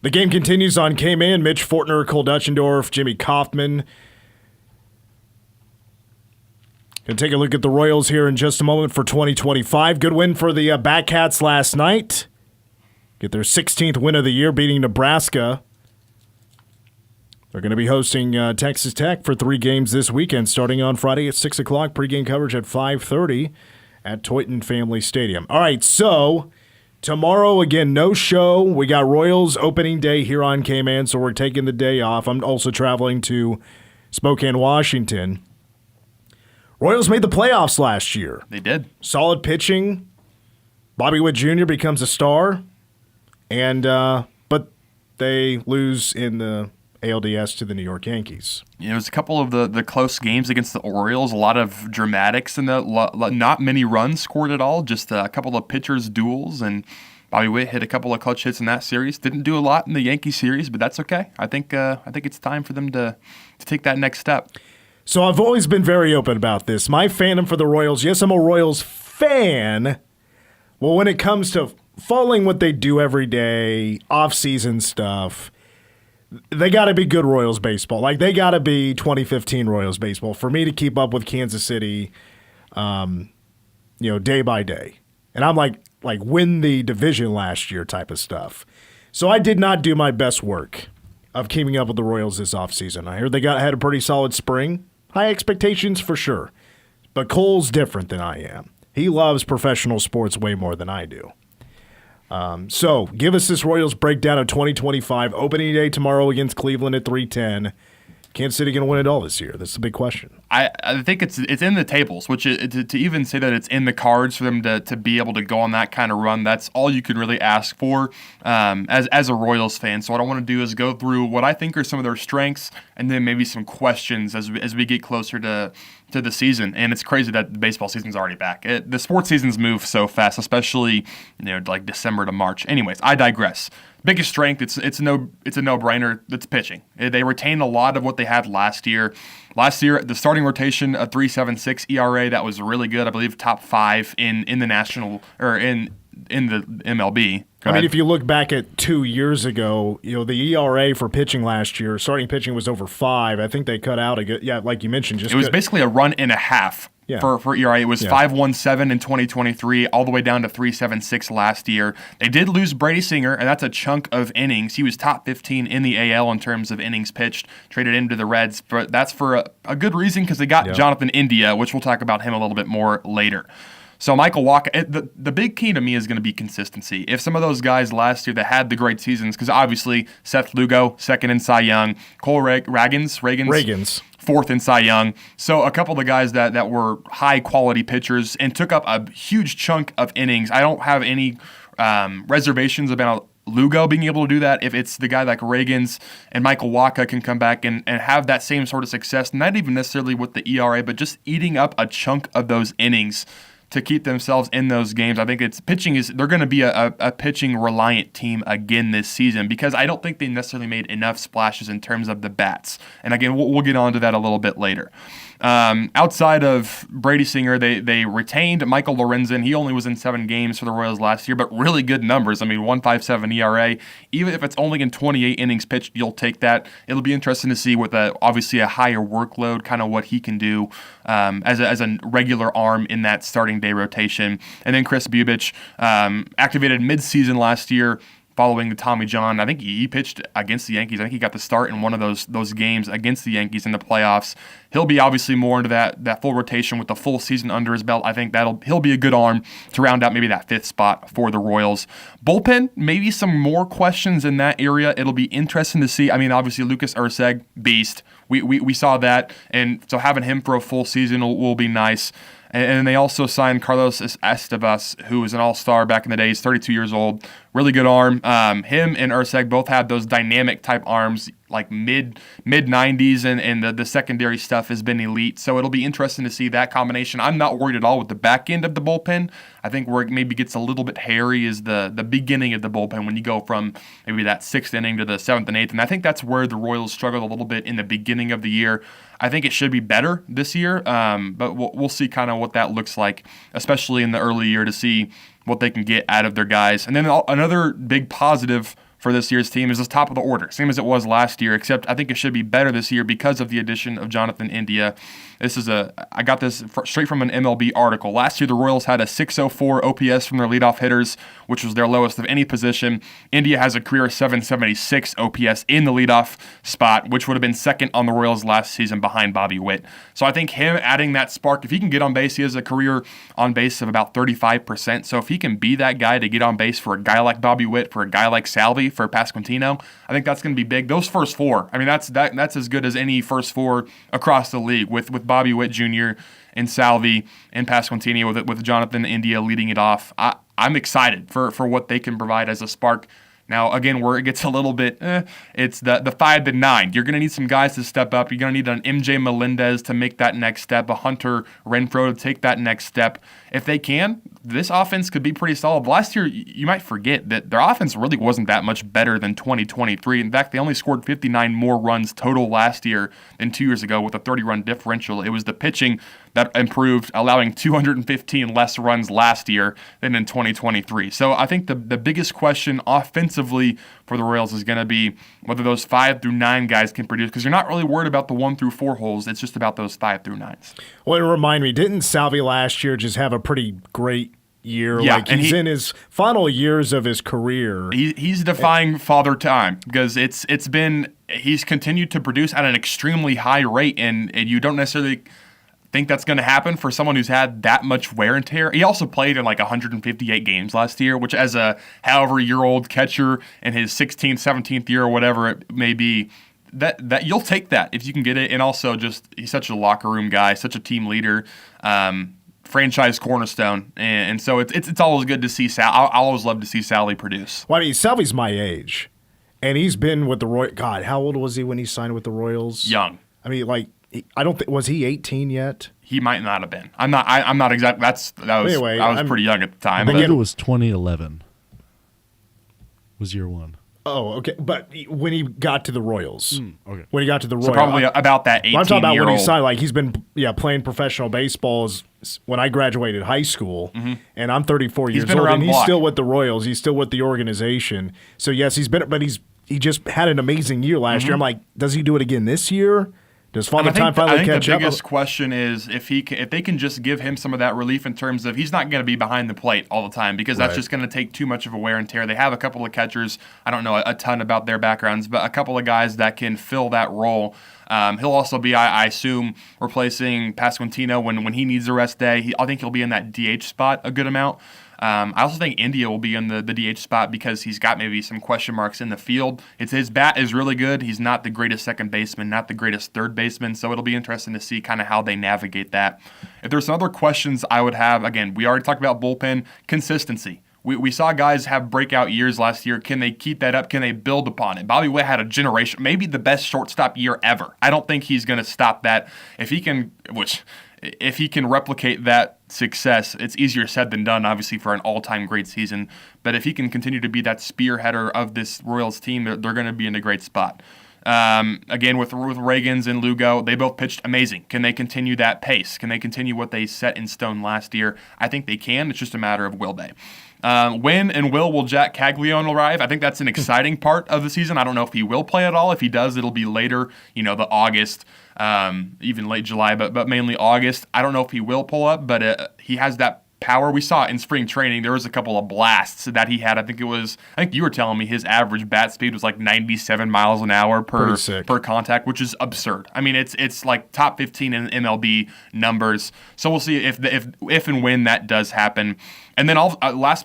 The game continues on K-Man. Mitch Fortner, Cole Dutchendorf, Jimmy Kaufman. Going to take a look at the Royals here in just a moment for 2025. Good win for the Batcats last night. Get their 16th win of the year, beating Nebraska. They're going to be hosting Texas Tech for 3 games this weekend, starting on Friday at 6 o'clock. Pregame coverage at 5:30 at Toyton Family Stadium. All right, so tomorrow, again, no show. We got Royals opening day here on K-Man, so we're taking the day off. I'm also traveling to Spokane, Washington. Royals made the playoffs last year. They did. Solid pitching. Bobby Witt Jr. becomes a star. And but they lose in the ALDS to the New York Yankees. It was a couple of the close games against the Orioles, a lot of dramatics in the not many runs scored at all, just a couple of pitchers' duels, and Bobby Witt hit a couple of clutch hits in that series. Didn't do a lot in the Yankee series, but that's okay. I think it's time for them to take that next step. So I've always been very open about this. My fandom for the Royals, yes, I'm a Royals fan. Well, when it comes to following what they do every day, off-season stuff, they got to be good Royals baseball. Like, they got to be 2015 Royals baseball for me to keep up with Kansas City, day by day. And I'm like win the division last year type of stuff. So I did not do my best work of keeping up with the Royals this offseason. I heard they had a pretty solid spring. High expectations for sure. But Cole's different than I am. He loves professional sports way more than I do. So give us this Royals breakdown of 2025. Opening day tomorrow against Cleveland at 3:10. Kansas City going to win it all this year? That's the big question. I think it's in the tables, which to even say that it's in the cards for them to be able to go on that kind of run, that's all you can really ask for as a Royals fan. So what I want to do is go through what I think are some of their strengths and then maybe some questions as we get closer to the season. And it's crazy that the baseball season's already back. The sports seasons move so fast, especially like December to March. Anyways, I digress. Biggest strength, it's a no-brainer. It's pitching. They retained a lot of what they had last year. Last year, the starting rotation, a 3.76 ERA, that was really good. I believe top 5 in the national or in the MLB. I mean, if you look back at 2 years ago, the ERA for pitching last year, starting pitching was over 5. I think they cut out a good, like you mentioned, it was basically a run and a half. Yeah. For ERA. It was 5.17 in 2023, all the way down to 3.76 last year. They did lose Brady Singer, and that's a chunk of innings. He was top 15 in the AL in terms of innings pitched, traded into the Reds. But that's for a good reason, because they got Jonathan India, which we'll talk about him a little bit more later. So Michael Watkins, the big key to me is going to be consistency. If some of those guys last year that had the great seasons, because obviously Seth Lugo, second in Cy Young, Cole Ragans, 4th in Cy Young. So a couple of the guys that were high-quality pitchers and took up a huge chunk of innings. I don't have any reservations about Lugo being able to do that. If it's the guy like Ragans and Michael Wacha can come back and have that same sort of success, not even necessarily with the ERA, but just eating up a chunk of those innings to keep themselves in those games. I think they're going to be a pitching reliant team again this season, because I don't think they necessarily made enough splashes in terms of the bats. And again, we'll get on to that a little bit later. Outside of Brady Singer, they retained Michael Lorenzen. He only was in 7 games for the Royals last year, but really good numbers. I mean, 1.57 ERA. Even if it's only in 28 innings pitched, you'll take that. It'll be interesting to see with obviously a higher workload, kind of what he can do as a regular arm in that starting day rotation. And then Chris Bubich, activated midseason last year, following the Tommy John. I think he pitched against the Yankees. I think he got the start in one of those games against the Yankees in the playoffs. He'll be obviously more into that full rotation with the full season under his belt. I think he'll be a good arm to round out maybe that 5th spot for the Royals. Bullpen, maybe some more questions in that area. It'll be interesting to see. I mean, obviously Lucas Erceg, beast. We saw that, and so having him for a full season will be nice. And they also signed Carlos Estevas, who was an all-star back in the day. He's 32 years old. Really good arm. Him and Erceg both have those dynamic type arms, like mid-90s, and the secondary stuff has been elite. So it'll be interesting to see that combination. I'm not worried at all with the back end of the bullpen. I think where it maybe gets a little bit hairy is the beginning of the bullpen when you go from maybe that 6th inning to the 7th and 8th. And I think that's where the Royals struggled a little bit in the beginning of the year. I think it should be better this year, but we'll see kind of what that looks like, especially in the early year, to see what they can get out of their guys. And then another big positive for this year's team is this top of the order, same as it was last year, except I think it should be better this year because of the addition of Jonathan India. I got this straight from an MLB article. Last year, the Royals had a .604 OPS from their leadoff hitters, which was their lowest of any position. India has a career .776 OPS in the leadoff spot, which would have been second on the Royals last season behind Bobby Witt. So I think him adding that spark, if he can get on base, he has a career on base of about 35%. So if he can be that guy to get on base for a guy like Bobby Witt, for a guy like Salvi, for Pasquantino, I think that's going to be big. Those first 4, I mean, that's as good as any first 4 across the league with Bobby Witt Jr. and Salvi and Pasquantino with Jonathan India leading it off. I'm excited for what they can provide as a spark. Now, again, where it gets a little bit, it's the 5 to 9. You're going to need some guys to step up. You're going to need an MJ Melendez to make that next step, a Hunter Renfroe to take that next step. If they can, this offense could be pretty solid. Last year, you might forget that their offense really wasn't that much better than 2023. In fact, they only scored 59 more runs total last year than 2 years ago with a 30-run differential. It was the pitching that improved, allowing 215 less runs last year than in 2023. So I think the biggest question offensively for the Royals is going to be whether those 5 through 9 guys can produce, because you're not really worried about the 1 through 4 holes. It's just about those 5 through 9s. Well, remind me, didn't Salvi last year just have a pretty great year? Yeah, like he's in his final years of his career. He's defying father time, because he's continued to produce at an extremely high rate, and you don't necessarily think that's going to happen for someone who's had that much wear and tear. He also played in like 158 games last year, which as a however-year-old catcher in his 16th, 17th year or whatever it may be, that you'll take that if you can get it. And also just he's such a locker room guy, such a team leader, franchise cornerstone. And so it's always good to see Sal. I always love to see Sally produce. Well, I mean, Salvi's my age, and he's been with the Royals. God, how old was he when he signed with the Royals? Young. I mean, like, I don't think, was he 18 yet? He might not have been. I'm not exactly. I was pretty young at the time. I believe it was 2011. Was year 1. Oh, okay. But when he got to the Royals. Okay. When he got to the Royals. So probably about that 18-year-old. I'm talking about when he signed. Like, he's been playing professional baseball when I graduated high school, and I'm 34 years old, and he's still with the Royals. He's still with the organization. So, yes, he just had an amazing year last year. I'm like, does he do it again this year? Does Father Time finally catch up? I think the biggest question is if they can just give him some of that relief in terms of he's not going to be behind the plate all the time, because that's just going to take too much of a wear and tear. They have a couple of catchers. I don't know a ton about their backgrounds, but a couple of guys that can fill that role. He'll also be, I assume, replacing Pasquantino when he needs a rest day. I think he'll be in that DH spot a good amount. I also think India will be in the DH spot because he's got maybe some question marks in the field. His bat is really good. He's not the greatest second baseman, not the greatest third baseman, so it'll be interesting to see kind of how they navigate that. If there's some other questions I would have, again, we already talked about bullpen consistency. We saw guys have breakout years last year. Can they keep that up? Can they build upon it? Bobby Witt had a generation, maybe the best shortstop year ever. I don't think he's going to stop that. If he can replicate that success, it's easier said than done, obviously, for an all-time great season. But if he can continue to be that spearheader of this Royals team, they're going to be in a great spot. Again, with Reagans and Lugo, they both pitched amazing. Can they continue that pace? Can they continue what they set in stone last year? I think they can. It's just a matter of will they. When and will Jack Caglione arrive? I think that's an exciting part of the season. I don't know if he will play at all. If he does, it'll be later, the August, even late July, but mainly August. I don't know if he will pull up, but he has that power. We saw it in spring training. There was a couple of blasts that he had. I think you were telling me his average bat speed was like 97 miles an hour per contact, which is absurd. I mean, it's like top 15 in MLB numbers. So we'll see if and when that does happen. And then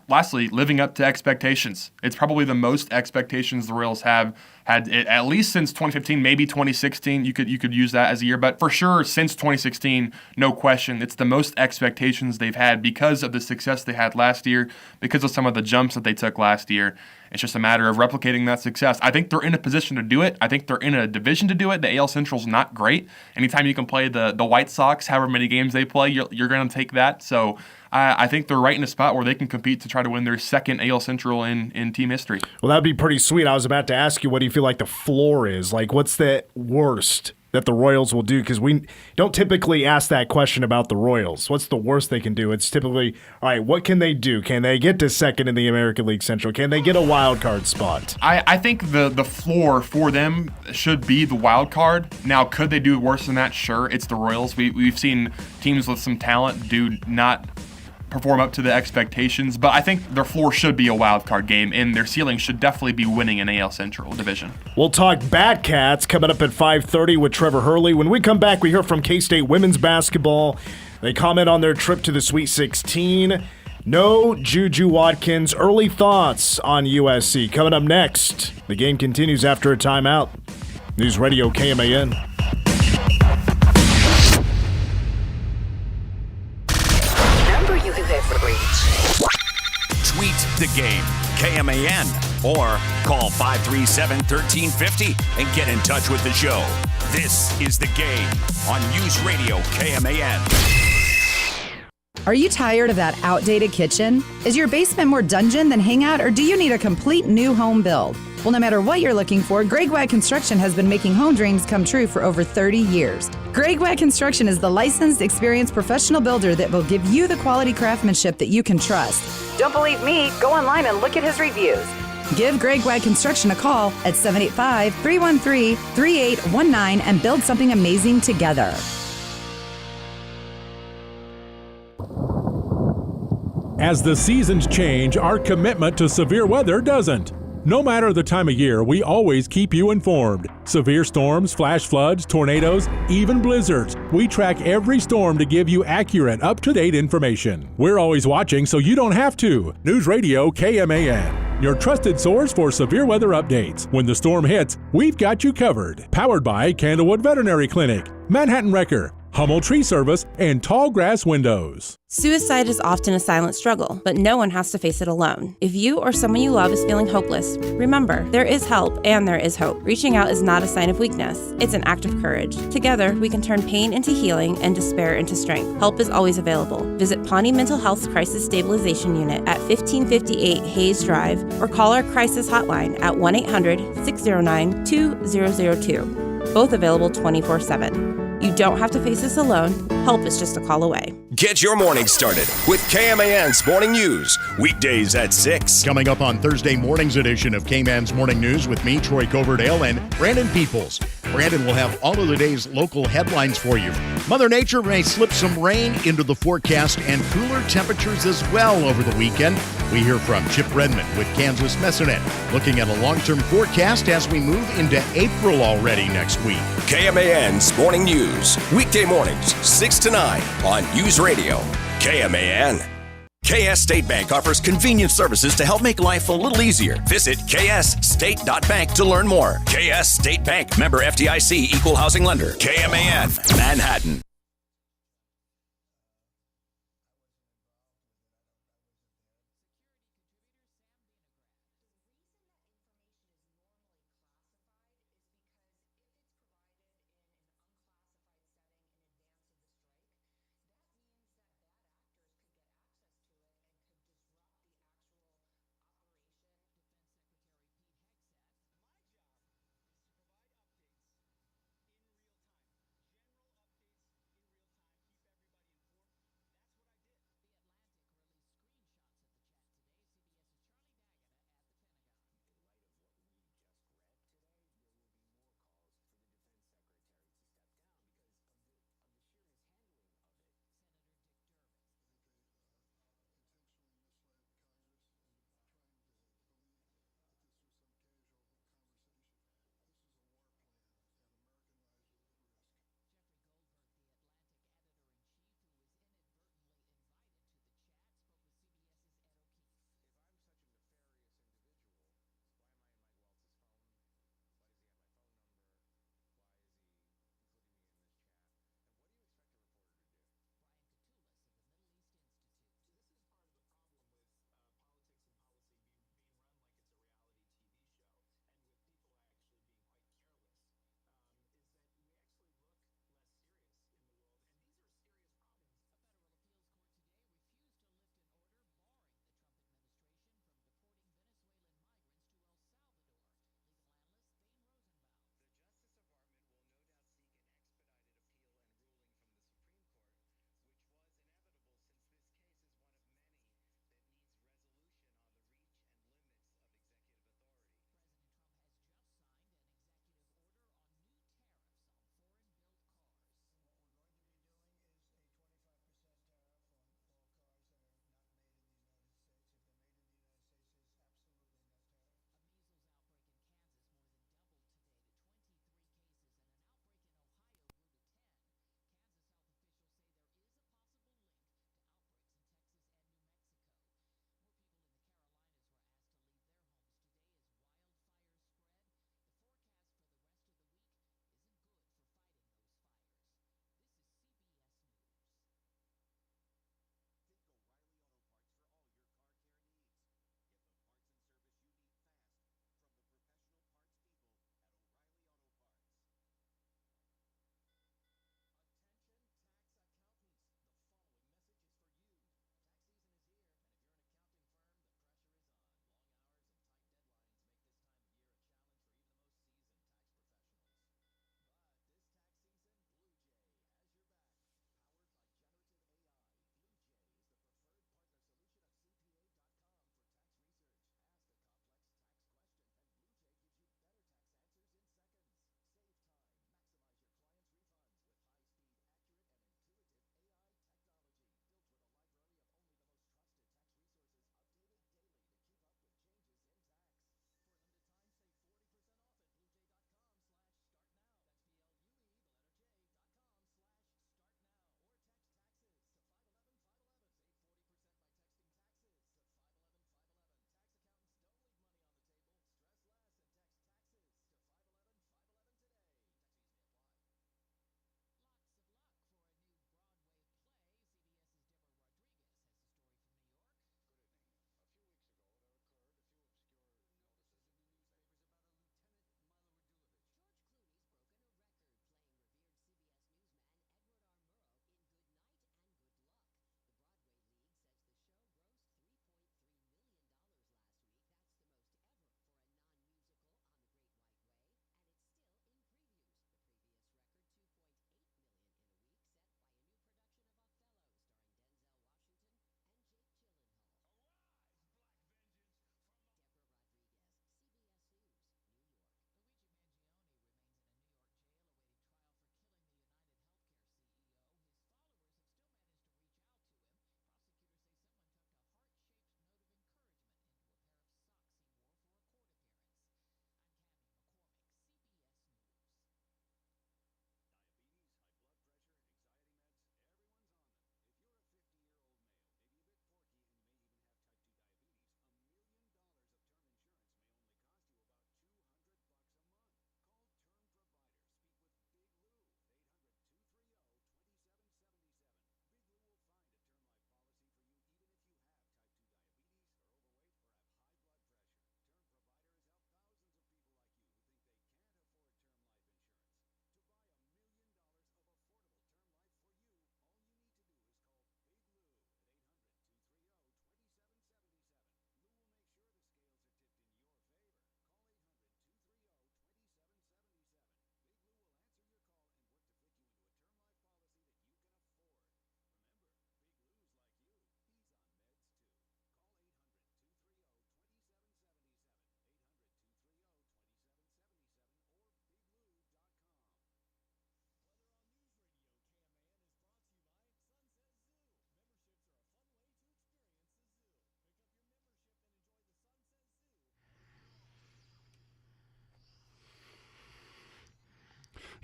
lastly, living up to expectations. It's probably the most expectations the Royals have had at least since 2015, maybe 2016. You could use that as a year, but for sure since 2016, no question, it's the most expectations they've had because of the success they had last year, because of some of the jumps that they took last year. It's just a matter of replicating that success. I think they're in a position to do it. I think they're in a division to do it. The AL Central's not great. Anytime you can play the White Sox, however many games they play, you're going to take that. So I think they're right in a spot where they can compete to try to win their second AL Central in team history. Well, that'd be pretty sweet. I was about to ask you, what do you feel like the floor is? Like, what's the worst that the Royals will do? Because we don't typically ask that question about the Royals. What's the worst they can do? It's typically, all right, what can they do? Can they get to second in the American League Central? Can they get a wild card spot? I think the floor for them should be the wild card. Now, could they do worse than that? Sure, it's the Royals. We've seen teams with some talent do not perform up to the expectations, but I think their floor should be a wild card game, and their ceiling should definitely be winning an AL Central division. We'll talk Bat Cats coming up at 5:30 with Trevor Hurley. When we come back, we hear from K-State women's basketball. They comment on their trip to the Sweet 16. No JuJu Watkins. Early thoughts on USC. Coming up next. The game continues after a timeout. News Radio KMAN. Tweet the game, KMAN, or call 537-1350 and get in touch with the show. This is The Game on News Radio KMAN. Are you tired of that outdated kitchen? Is your basement more dungeon than hangout, or do you need a complete new home build? Well, no matter what you're looking for, Greg Wag Construction has been making home dreams come true for over 30 years. Greg Wag Construction is the licensed, experienced professional builder that will give you the quality craftsmanship that you can trust. Don't believe me? Go online and look at his reviews. Give Greg Wag Construction a call at 785-313-3819 and build something amazing together. As the seasons change, our commitment to severe weather doesn't. No matter the time of year, we always keep you informed. Severe storms, flash floods, tornadoes, even blizzards. We track every storm to give you accurate, up-to-date information. We're always watching so you don't have to. News Radio KMAN, your trusted source for severe weather updates. When the storm hits, we've got you covered. Powered by Candlewood Veterinary Clinic, Manhattan Wrecker, Hummel Tree Service, and Tall Grass Windows. Suicide is often a silent struggle, but no one has to face it alone. If you or someone you love is feeling hopeless, remember, there is help and there is hope. Reaching out is not a sign of weakness. It's an act of courage. Together, we can turn pain into healing and despair into strength. Help is always available. Visit Pawnee Mental Health's Crisis Stabilization Unit at 1558 Hayes Drive or call our crisis hotline at 1-800-609-2002. Both available 24/7. You don't have to face this alone. Help is just a call away. Get your morning started with KMAN's Morning News. Weekdays at 6. Coming up on Thursday morning's edition of KMAN's Morning News with me, Troy Coverdale, and Brandon Peoples. Brandon will have all of the day's local headlines for you. Mother Nature may slip some rain into the forecast and cooler temperatures as well over the weekend. We hear from Chip Redmond with Kansas Messenet, looking at a long-term forecast as we move into April already next week. KMAN's Morning News. Weekday mornings, 6 to 9 on News Radio KMAN. KS State Bank offers convenient services to help make life a little easier. Visit ksstate.bank to learn more. KS State Bank, member FDIC, equal housing lender. KMAN, Manhattan.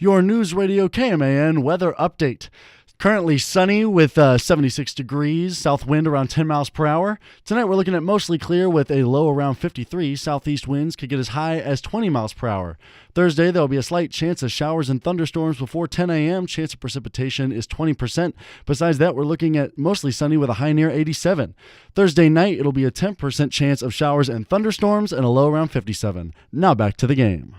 your News Radio KMAN weather update. Currently sunny with 76 degrees, south wind around 10 miles per hour. Tonight we're looking at mostly clear with a low around 53. Southeast winds could get as high as 20 miles per hour. Thursday there will be a slight chance of showers and thunderstorms before 10 a.m. Chance of precipitation is 20%. Besides that, we're looking at mostly sunny with a high near 87. Thursday night it'll be a 10% chance of showers and thunderstorms and a low around 57. Now back to the game.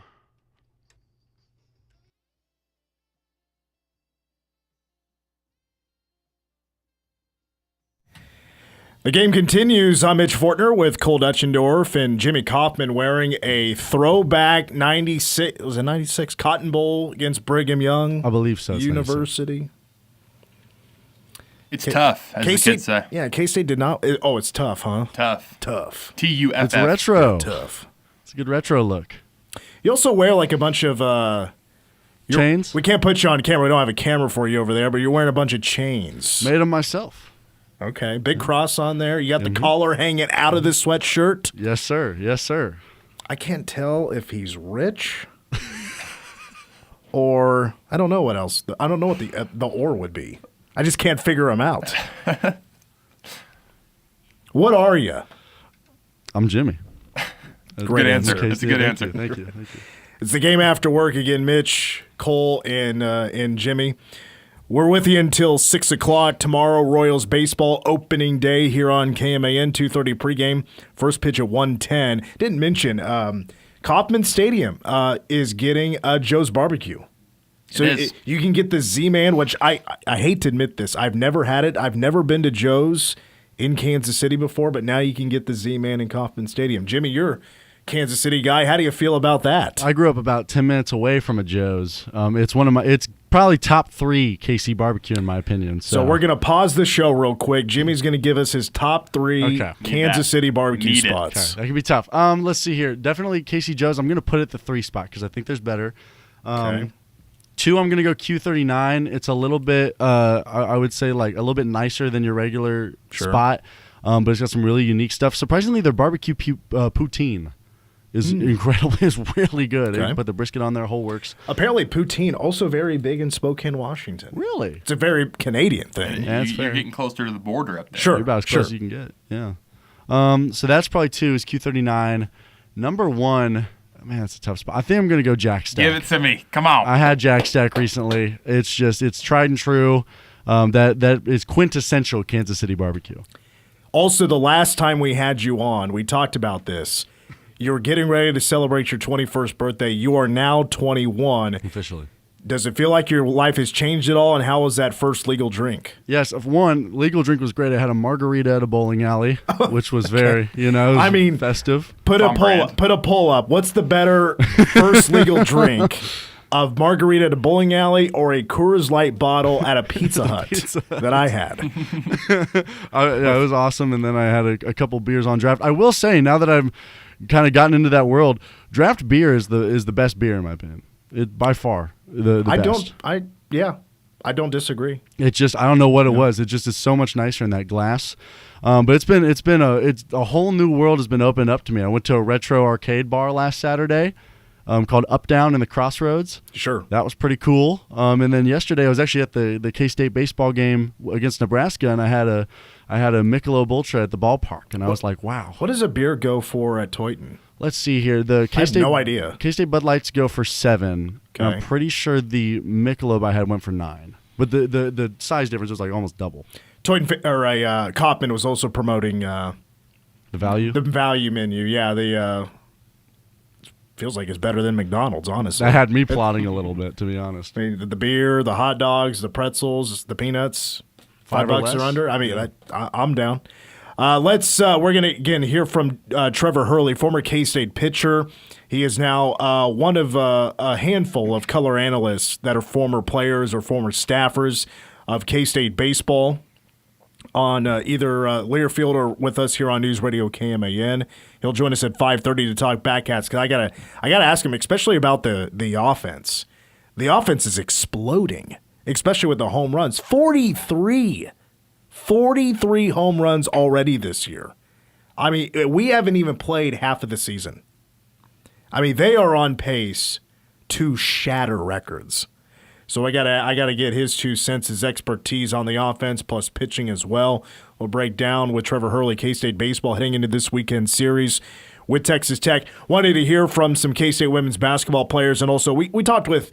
The game continues. I'm Mitch Fortner with Cole Dutchendorf and Jimmy Kaufman wearing a throwback 96. Was it 96 Cotton Bowl against Brigham Young? I believe so. University. It's tough, as the kids say. Yeah, K-State did not. It's tough, huh? Tough. T-U-F-F. It's retro. Tough. It's a good retro look. You also wear like a bunch of chains. We can't put you on camera. We don't have a camera for you over there, but you're wearing a bunch of chains. Made them myself. Okay, big cross on there. You got the collar hanging out of the sweatshirt. Yes, sir. Yes, sir. I can't tell if he's rich or I don't know what else. I don't know what the or would be. I just can't figure him out. What are you? I'm Jimmy. Great answer. That's a good answer. Thank you. It's the game after work again. Mitch, Cole, and Jimmy. We're with you until 6 o'clock tomorrow. Royals baseball opening day here on KMAN, 2:30 pregame. First pitch at 1:10. Didn't mention Kauffman Stadium is getting Joe's Barbecue. So you can get the Z-Man, which I hate to admit this. I've never had it. I've never been to Joe's in Kansas City before, but now you can get the Z-Man in Kauffman Stadium. Jimmy, you're a Kansas City guy. How do you feel about that? I grew up about 10 minutes away from a Joe's. It's probably top 3 KC barbecue in my opinion. So we're going to pause the show real quick. Jimmy's going to give us his top 3 Kansas City barbecue spots. Okay. That could be tough. Let's see here. Definitely KC Joe's. I'm going to put it the 3 spot because I think there's better. 2, I'm going to go Q39. It's a little bit, I would say, like a little bit nicer than your regular spot, but it's got some really unique stuff. Surprisingly, their barbecue poutine is incredible. It's really good. They put the brisket on there, whole works. Apparently, poutine also very big in Spokane, Washington. Really? It's a very Canadian thing. Yeah, that's fair. You're getting closer to the border up there. Sure. You're about as close as you can get. Yeah. So that's probably 2 is Q39. Number 1, man, that's a tough spot. I think I'm going to go Jack Stack. Give it to me. Come on. I had Jack Stack recently. It's tried and true. That is quintessential Kansas City barbecue. Also, the last time we had you on, we talked about this. You were getting ready to celebrate your 21st birthday. You are now 21. Officially. Does it feel like your life has changed at all, and how was that first legal drink? Yes, legal drink was great. I had a margarita at a bowling alley, which was very, festive. Put a poll up. What's the better first legal drink? Of margarita at a bowling alley or a Coors Light bottle at a Pizza Hut that I had? It was awesome, and then I had a couple beers on draft. I will say, now that I've kind of gotten into that world, draft beer is the best beer in my opinion. It by far the best. I don't disagree. It just, I don't know what it was. It just is so much nicer in that glass. But it's a whole new world has been opened up to me. I went to a retro arcade bar last Saturday. Called Up Down in the Crossroads. Sure. That was pretty cool. And then yesterday I was actually at the K-State baseball game against Nebraska, and I had a Michelob Ultra at the ballpark, and I was like, wow. What does a beer go for at Toyton? Let's see here. I have no idea. K-State Bud Lights go for 7. Okay. I'm pretty sure the Michelob I had went for 9. But the size difference was like almost double. Toyton Kaufman was also promoting the value menu. Yeah, feels like it's better than McDonald's, honestly. That had me plotting a little bit, to be honest. I mean, the beer, the hot dogs, the pretzels, the peanuts, $5 or under. I mean, I'm down. We're gonna again hear from Trevor Hurley, former K-State pitcher. He is now one of a handful of color analysts that are former players or former staffers of K-State baseball on either Learfield or with us here on News Radio KMAN. He'll join us at 5:30 to talk Backcats, because I gotta ask him, especially about the offense. The offense is exploding, especially with the home runs. 43 home runs already this year. I mean, we haven't even played half of the season. I mean, they are on pace to shatter records. So I gotta get his 2 cents, his expertise on the offense plus pitching as well. We'll break down with Trevor Hurley, K-State baseball heading into this weekend series with Texas Tech. Wanted to hear from some K-State women's basketball players, and also we talked with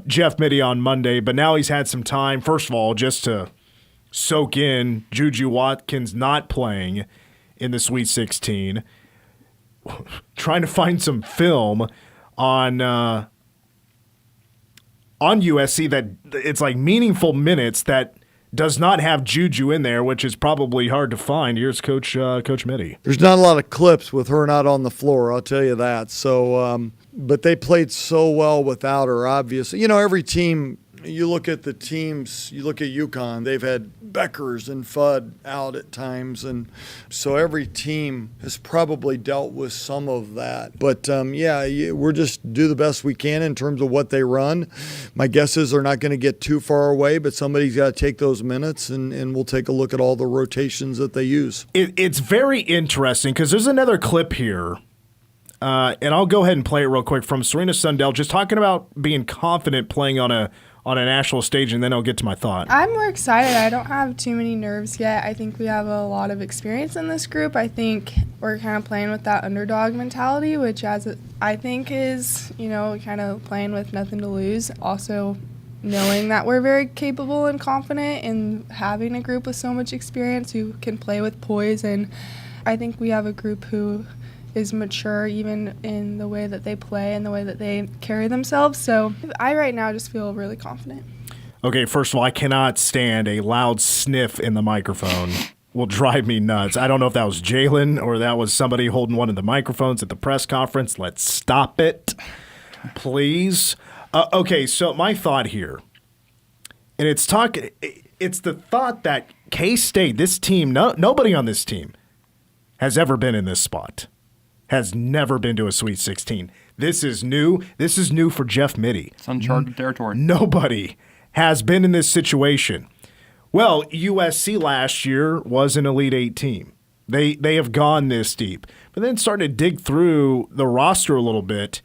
Jeff Mittie on Monday, but now he's had some time, first of all, just to soak in JuJu Watkins not playing in the Sweet 16, trying to find some film on USC that it's like meaningful minutes that does not have JuJu in there, which is probably hard to find. Here's Coach Mittie. There's not a lot of clips with her not on the floor, I'll tell you that. So, but they played so well without her, obviously. You know, every team, you look at the teams, you look at UConn, they've had Beckers and Fudd out at times. And so every team has probably dealt with some of that. But, we're just do the best we can in terms of what they run. My guess is they're not going to get too far away, but somebody's got to take those minutes, and we'll take a look at all the rotations that they use. It's very interesting because there's another clip here. And I'll go ahead and play it real quick from Serena Sundell, just talking about being confident playing on a national stage, and then I'll get to my thought. I'm more excited. I don't have too many nerves yet. I think we have a lot of experience in this group. I think we're kind of playing with that underdog mentality, which I think is, kind of playing with nothing to lose. Also knowing that we're very capable and confident in having a group with so much experience who can play with poise. And I think we have a group who is mature even in the way that they play and the way that they carry themselves. So I right now just feel really confident. Okay, first of all, I cannot stand a loud sniff in the microphone. Will drive me nuts. I don't know if that was Jalen or that was somebody holding one of the microphones at the press conference. Let's stop it, please. Okay, so my thought here, and it's the thought that K-State, this team, nobody on this team has ever been in this spot. Has never been to a Sweet 16. This is new. This is new for Jeff Mittie. It's uncharted territory. Nobody has been in this situation. Well, USC last year was an Elite 8 team. They have gone this deep. But then started to dig through the roster a little bit.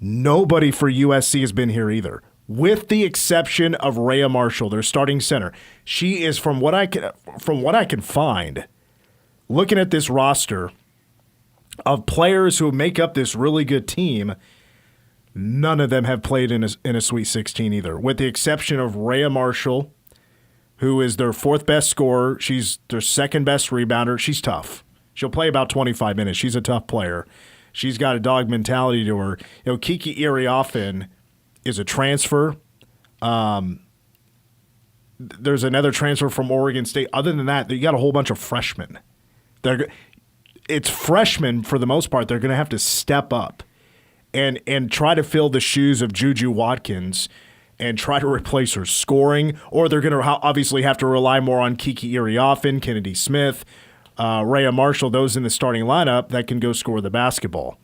Nobody for USC has been here either, with the exception of Rhea Marshall, their starting center. She is, from what I can find, looking at this roster of players who make up this really good team, none of them have played in a Sweet 16 either, with the exception of Rhea Marshall, who is their 4th best scorer. She's their 2nd best rebounder. She's tough. She'll play about 25 minutes. She's a tough player. She's got a dog mentality to her. Kiki Iriafen is a transfer. There's another transfer from Oregon State. Other than that, you got a whole bunch of freshmen. It's freshmen for the most part. They're going to have to step up and try to fill the shoes of JuJu Watkins and try to replace her scoring, or they're going to obviously have to rely more on Kiki Iriafen, Kennedy Smith, Rhea Marshall, those in the starting lineup that can go score the basketball.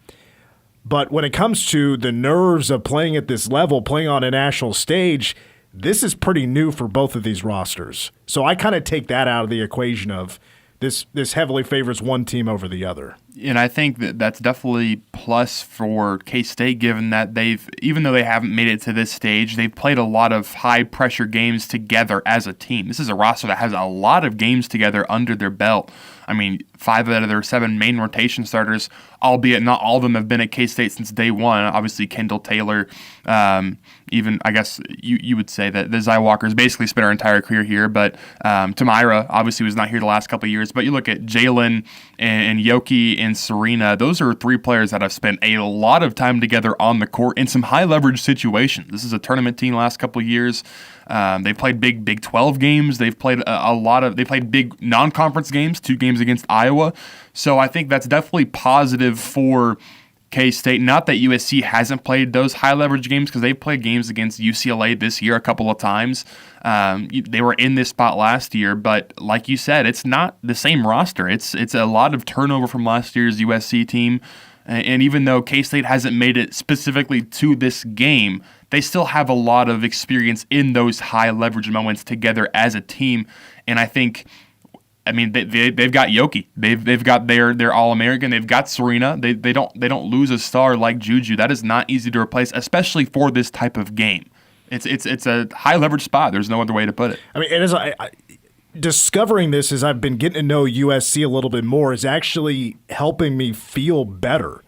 But when it comes to the nerves of playing at this level, playing on a national stage, this is pretty new for both of these rosters. So I kind of take that out of the equation of this heavily favors one team over the other. And I think that's definitely plus for K-State, given that even though they haven't made it to this stage, they've played a lot of high-pressure games together as a team. This is a roster that has a lot of games together under their belt. I mean, 5 out of their 7 main rotation starters, albeit not all of them have been at K-State since day one. Obviously, Kendall Taylor, even I guess you would say that the Zai Walker's basically spent her entire career here, but Tamira obviously was not here the last couple of years. But you look at Jalen and Yoki and Serena, those are 3 players that have spent a lot of time together on the court in some high-leverage situations. This is a tournament team the last couple of years. They've played big Big 12 games. They've played they played big non-conference games, 2 games against Iowa. So I think that's definitely positive for K-State. Not that USC hasn't played those high-leverage games, because they've played games against UCLA this year a couple of times. They were in this spot last year, but like you said, it's not the same roster. It's a lot of turnover from last year's USC team. And even though K-State hasn't made it specifically to this game, they still have a lot of experience in those high leverage moments together as a team. And I think I mean, they've got Yoki. They've got their All-American. They've got Serena. They don't lose a star like JuJu. That is not easy to replace, especially for this type of game. It's a high leverage spot. There's no other way to put it. I mean, it is. Discovering this as I've been getting to know USC a little bit more is actually helping me feel better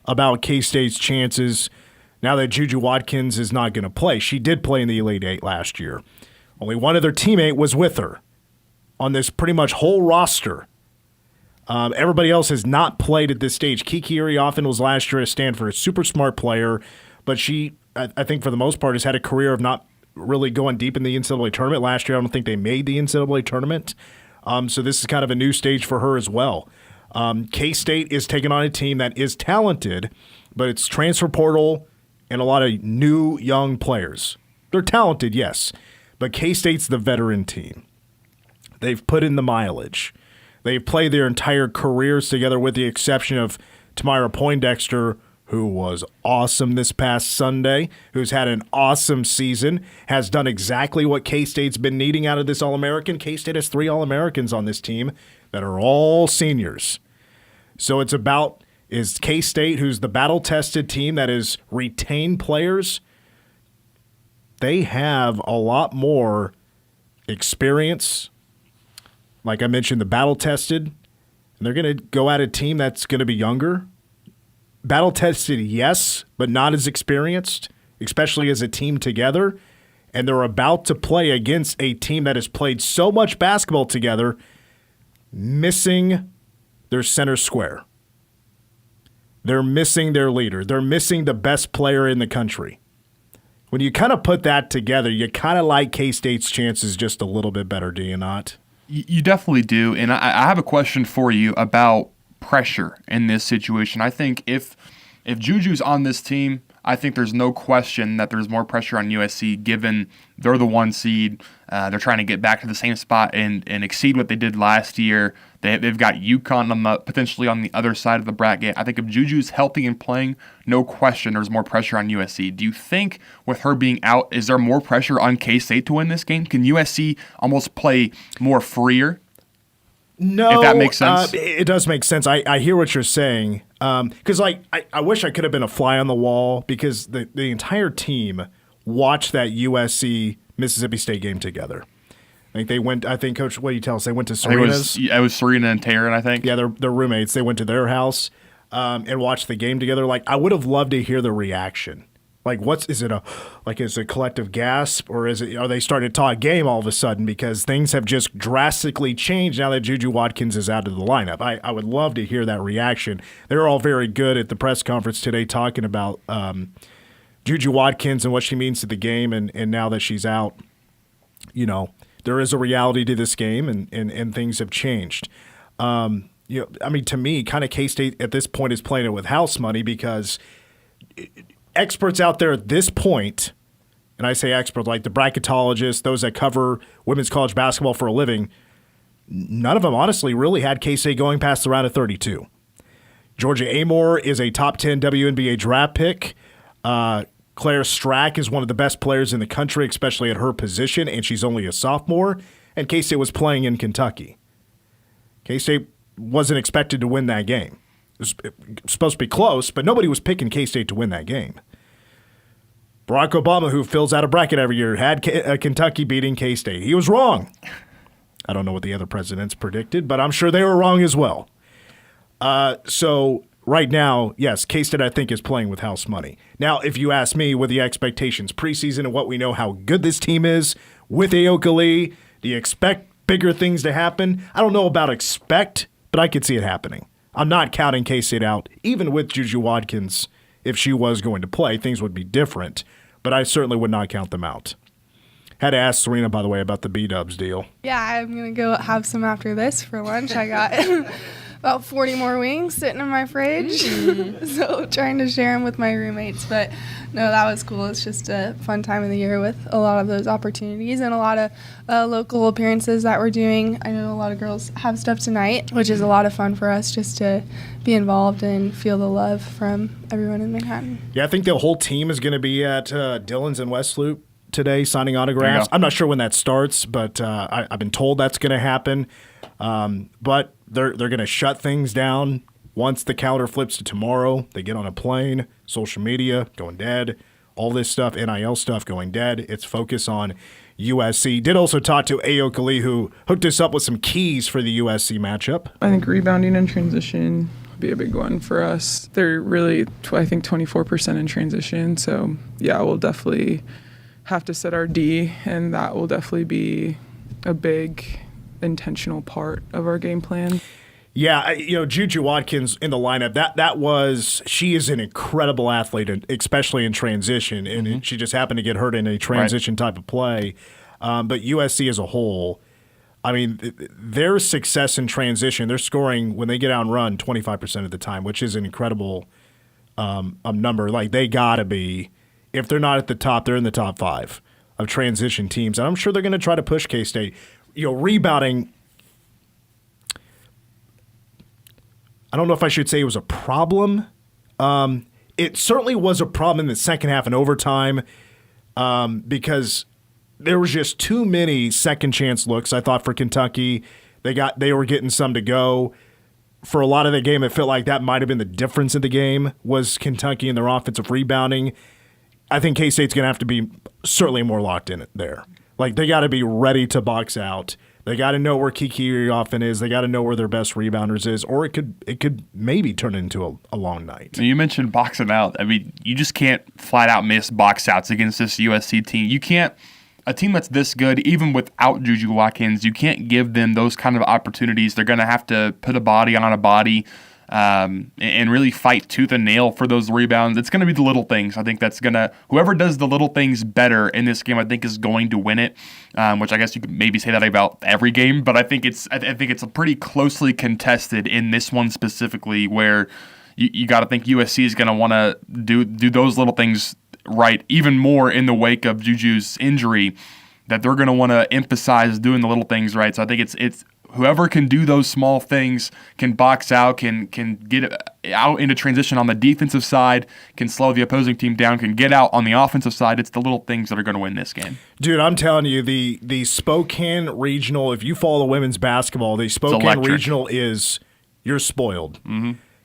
about K-State's chances now that JuJu Watkins is not going to play. She did play in the Elite Eight last year. Only one other teammate was with her on this pretty much whole roster. Everybody else has not played at this stage. Kiki Iriafen was last year at Stanford, a super smart player, but she, I think for the most part, has had a career of not really going deep in the NCAA tournament. Last year, I don't think they made the NCAA tournament. So this is kind of a new stage for her as well. K-State is taking on a team that is talented, but it's transfer portal and a lot of new young players. They're talented, yes, but K-State's the veteran team. They've put in the mileage. They've played their entire careers together with the exception of Tamira Poindexter, who was awesome this past Sunday, who's had an awesome season, has done exactly what K-State's been needing out of this All-American. K-State has 3 All-Americans on this team that are all seniors. So it's about, is K-State, who's the battle-tested team that has retained players, they have a lot more experience. Like I mentioned, the battle-tested, and they're going to go at a team that's going to be younger. Battle-tested, yes, but not as experienced, especially as a team together. And they're about to play against a team that has played so much basketball together, missing their center square. They're missing their leader. They're missing the best player in the country. When you kind of put that together, you kind of like K-State's chances just a little bit better, do you not? You definitely do. And I have a question for you about pressure in this situation. I think if JuJu's on this team, I think there's no question that there's more pressure on USC given they're the 1 seed. They're trying to get back to the same spot and exceed what they did last year. They've got UConn potentially on the other side of the bracket. I think if JuJu's healthy and playing, no question there's more pressure on USC. Do you think with her being out, is there more pressure on K-State to win this game? Can USC almost play more freer? No, if that makes sense. It does make sense. I hear what you're saying. Because I wish I could have been a fly on the wall because the entire team watched that USC Mississippi State game together. I think Coach, what do you tell us? They went to Serena's. It was Serena and Taryn, I think. Yeah, they're roommates. They went to their house and watched the game together. Like, I would have loved to hear the reaction. Like, is it a collective gasp, or are they starting to talk game all of a sudden because things have just drastically changed now that JuJu Watkins is out of the lineup? I would love to hear that reaction. They were all very good at the press conference today talking about JuJu Watkins and what she means to the game, and now that she's out, there is a reality to this game, and things have changed. To me, kind of K-State at this point is playing it with house money because experts out there at this point, and I say experts like the bracketologists, those that cover women's college basketball for a living, none of them honestly really had K-State going past the round of 32. Georgia Amore is a top 10 WNBA draft pick. Claire Strack is one of the best players in the country, especially at her position, and she's only a sophomore, and K-State was playing in Kentucky. K-State wasn't expected to win that game. It was supposed to be close, but nobody was picking K-State to win that game. Barack Obama, who fills out a bracket every year, had Kentucky beating K-State. He was wrong. I don't know what the other presidents predicted, but I'm sure they were wrong as well. So right now, yes, K-State, I think, is playing with house money. Now, if you ask me with the expectations preseason and what we know how good this team is with Aoka Lee, do you expect bigger things to happen? I don't know about expect, but I could see it happening. I'm not counting K-State out. Even with JuJu Watkins, if she was going to play, things would be different. But I certainly would not count them out. Had to ask Serena, by the way, about the B-Dubs deal. Yeah, I'm going to go have some after this for lunch. I got about 40 more wings sitting in my fridge. So trying to share them with my roommates. But no, that was cool. It's just a fun time of the year with a lot of those opportunities and a lot of local appearances that we're doing. I know a lot of girls have stuff tonight, which is a lot of fun for us just to be involved and feel the love from everyone in Manhattan. Yeah, I think the whole team is going to be at Dillon's in West Loop today signing autographs. I'm not sure when that starts, but I've been told that's going to happen. But they're going to shut things down once the calendar flips to tomorrow. They get on a plane, social media going dead, all this stuff, NIL stuff going dead. It's focus on USC. Did also talk to Ayoka Lee, who hooked us up with some keys for the USC matchup. I think rebounding and transition would be a big one for us. They're really, I think, 24% in transition. So, yeah, we'll definitely have to set our D, and that will definitely be a big intentional part of our game plan. Yeah, JuJu Watkins in the lineup, she is an incredible athlete, especially in transition, and she just happened to get hurt in a transition type of play. But USC as a whole, I mean, their success in transition, they're scoring, when they get out and run, 25% of the time, which is an incredible number. Like, they got to be, if they're not at the top, they're in the top 5 of transition teams. And I'm sure they're going to try to push K-State. Rebounding, I don't know if I should say it was a problem. It certainly was a problem in the second half and overtime because there was just too many second chance looks, I thought, for Kentucky. They were getting some to go. For a lot of the game, it felt like that might have been the difference in the game was Kentucky and their offensive rebounding. I think K-State's going to have to be certainly more locked in there. Like, they got to be ready to box out. They got to know where Kiki often is. They got to know where their best rebounders is, or it could maybe turn into a long night. You mentioned boxing out. I mean, you just can't flat out miss box outs against this USC team. You can't. A team that's this good, even without JuJu Watkins, you can't give them those kind of opportunities. They're going to have to put a body on a body and really fight tooth and nail for those rebounds. It's going to be the little things. I think that's going to – whoever does the little things better in this game, I think, is going to win it, which I guess you could maybe say that about every game. But I think it's a pretty closely contested in this one specifically where you got to think USC is going to want to do those little things right even more in the wake of JuJu's injury, that they're going to want to emphasize doing the little things right. So I think it's whoever can do those small things, can box out, can get out into transition on the defensive side, can slow the opposing team down, can get out on the offensive side. It's the little things that are going to win this game. Dude, I'm telling you, the Spokane Regional, if you follow women's basketball, the Spokane Regional is, you're spoiled.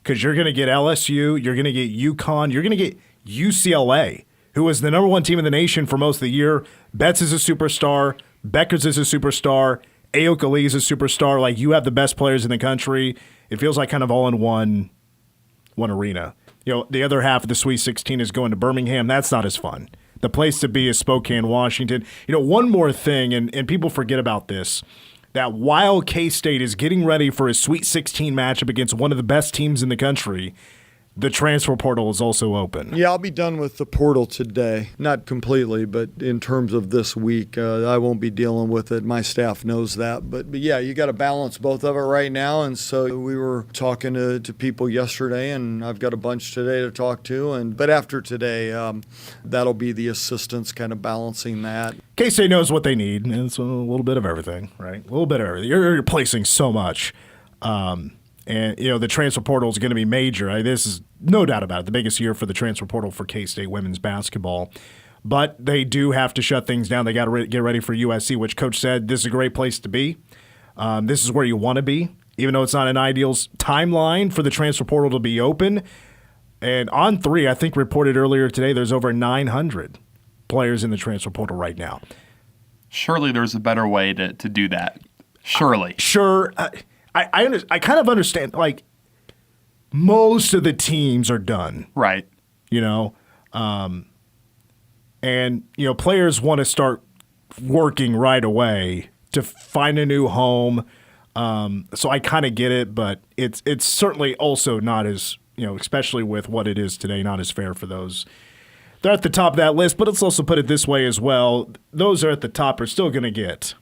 Because you're going to get LSU, you're going to get UConn, you're going to get UCLA, who was the number 1 team in the nation for most of the year. Betts is a superstar. Beckers is a superstar. Ayoka Lee is a superstar. Like, you have the best players in the country. It feels like kind of all in one arena. The other half of the Sweet 16 is going to Birmingham. That's not as fun. The place to be is Spokane, Washington. One more thing, and people forget about this, that while K-State is getting ready for a Sweet 16 matchup against one of the best teams in the country, the transfer portal is also open. Yeah, I'll be done with the portal today. Not completely, but in terms of this week, I won't be dealing with it. My staff knows that. But yeah, you got to balance both of it right now. And so we were talking to people yesterday, and I've got a bunch today to talk to. But after today, that'll be the assistants kind of balancing that. K-State knows what they need, and it's a little bit of everything, right? A little bit of everything. You're replacing so much. And, the transfer portal is going to be major. This is no doubt about it, the biggest year for the transfer portal for K-State women's basketball. But they do have to shut things down. They got to get ready for USC, which Coach said this is a great place to be. This is where you want to be, even though it's not an ideal timeline for the transfer portal to be open. And On3, I think, reported earlier today, there's over 900 players in the transfer portal right now. Surely there's a better way to do that. Surely. Sure. I kind of understand, like, most of the teams are done. Right. Players want to start working right away to find a new home. So I kind of get it, but it's certainly also not as, especially with what it is today, not as fair for those. They're at the top of that list, but let's also put it this way as well. Those that are at the top are still going to get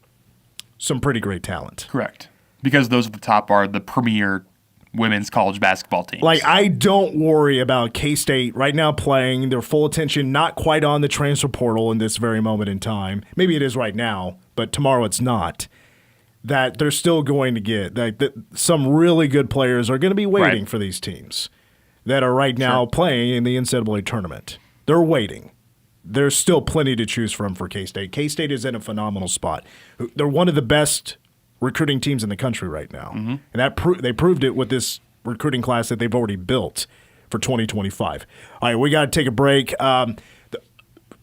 some pretty great talent. Correct. Because those at the top are the premier women's college basketball teams. Like, I don't worry about K-State right now playing their full attention, not quite on the transfer portal in this very moment in time. Maybe it is right now, but tomorrow it's not. That they're still going to get that some really good players are going to be waiting for these teams that are right now playing in the NCAA tournament. They're waiting. There's still plenty to choose from for K-State. K-State is in a phenomenal spot. They're one of the best recruiting teams in the country right now. And they proved it with this recruiting class that they've already built for 2025. All right, we got to take a break.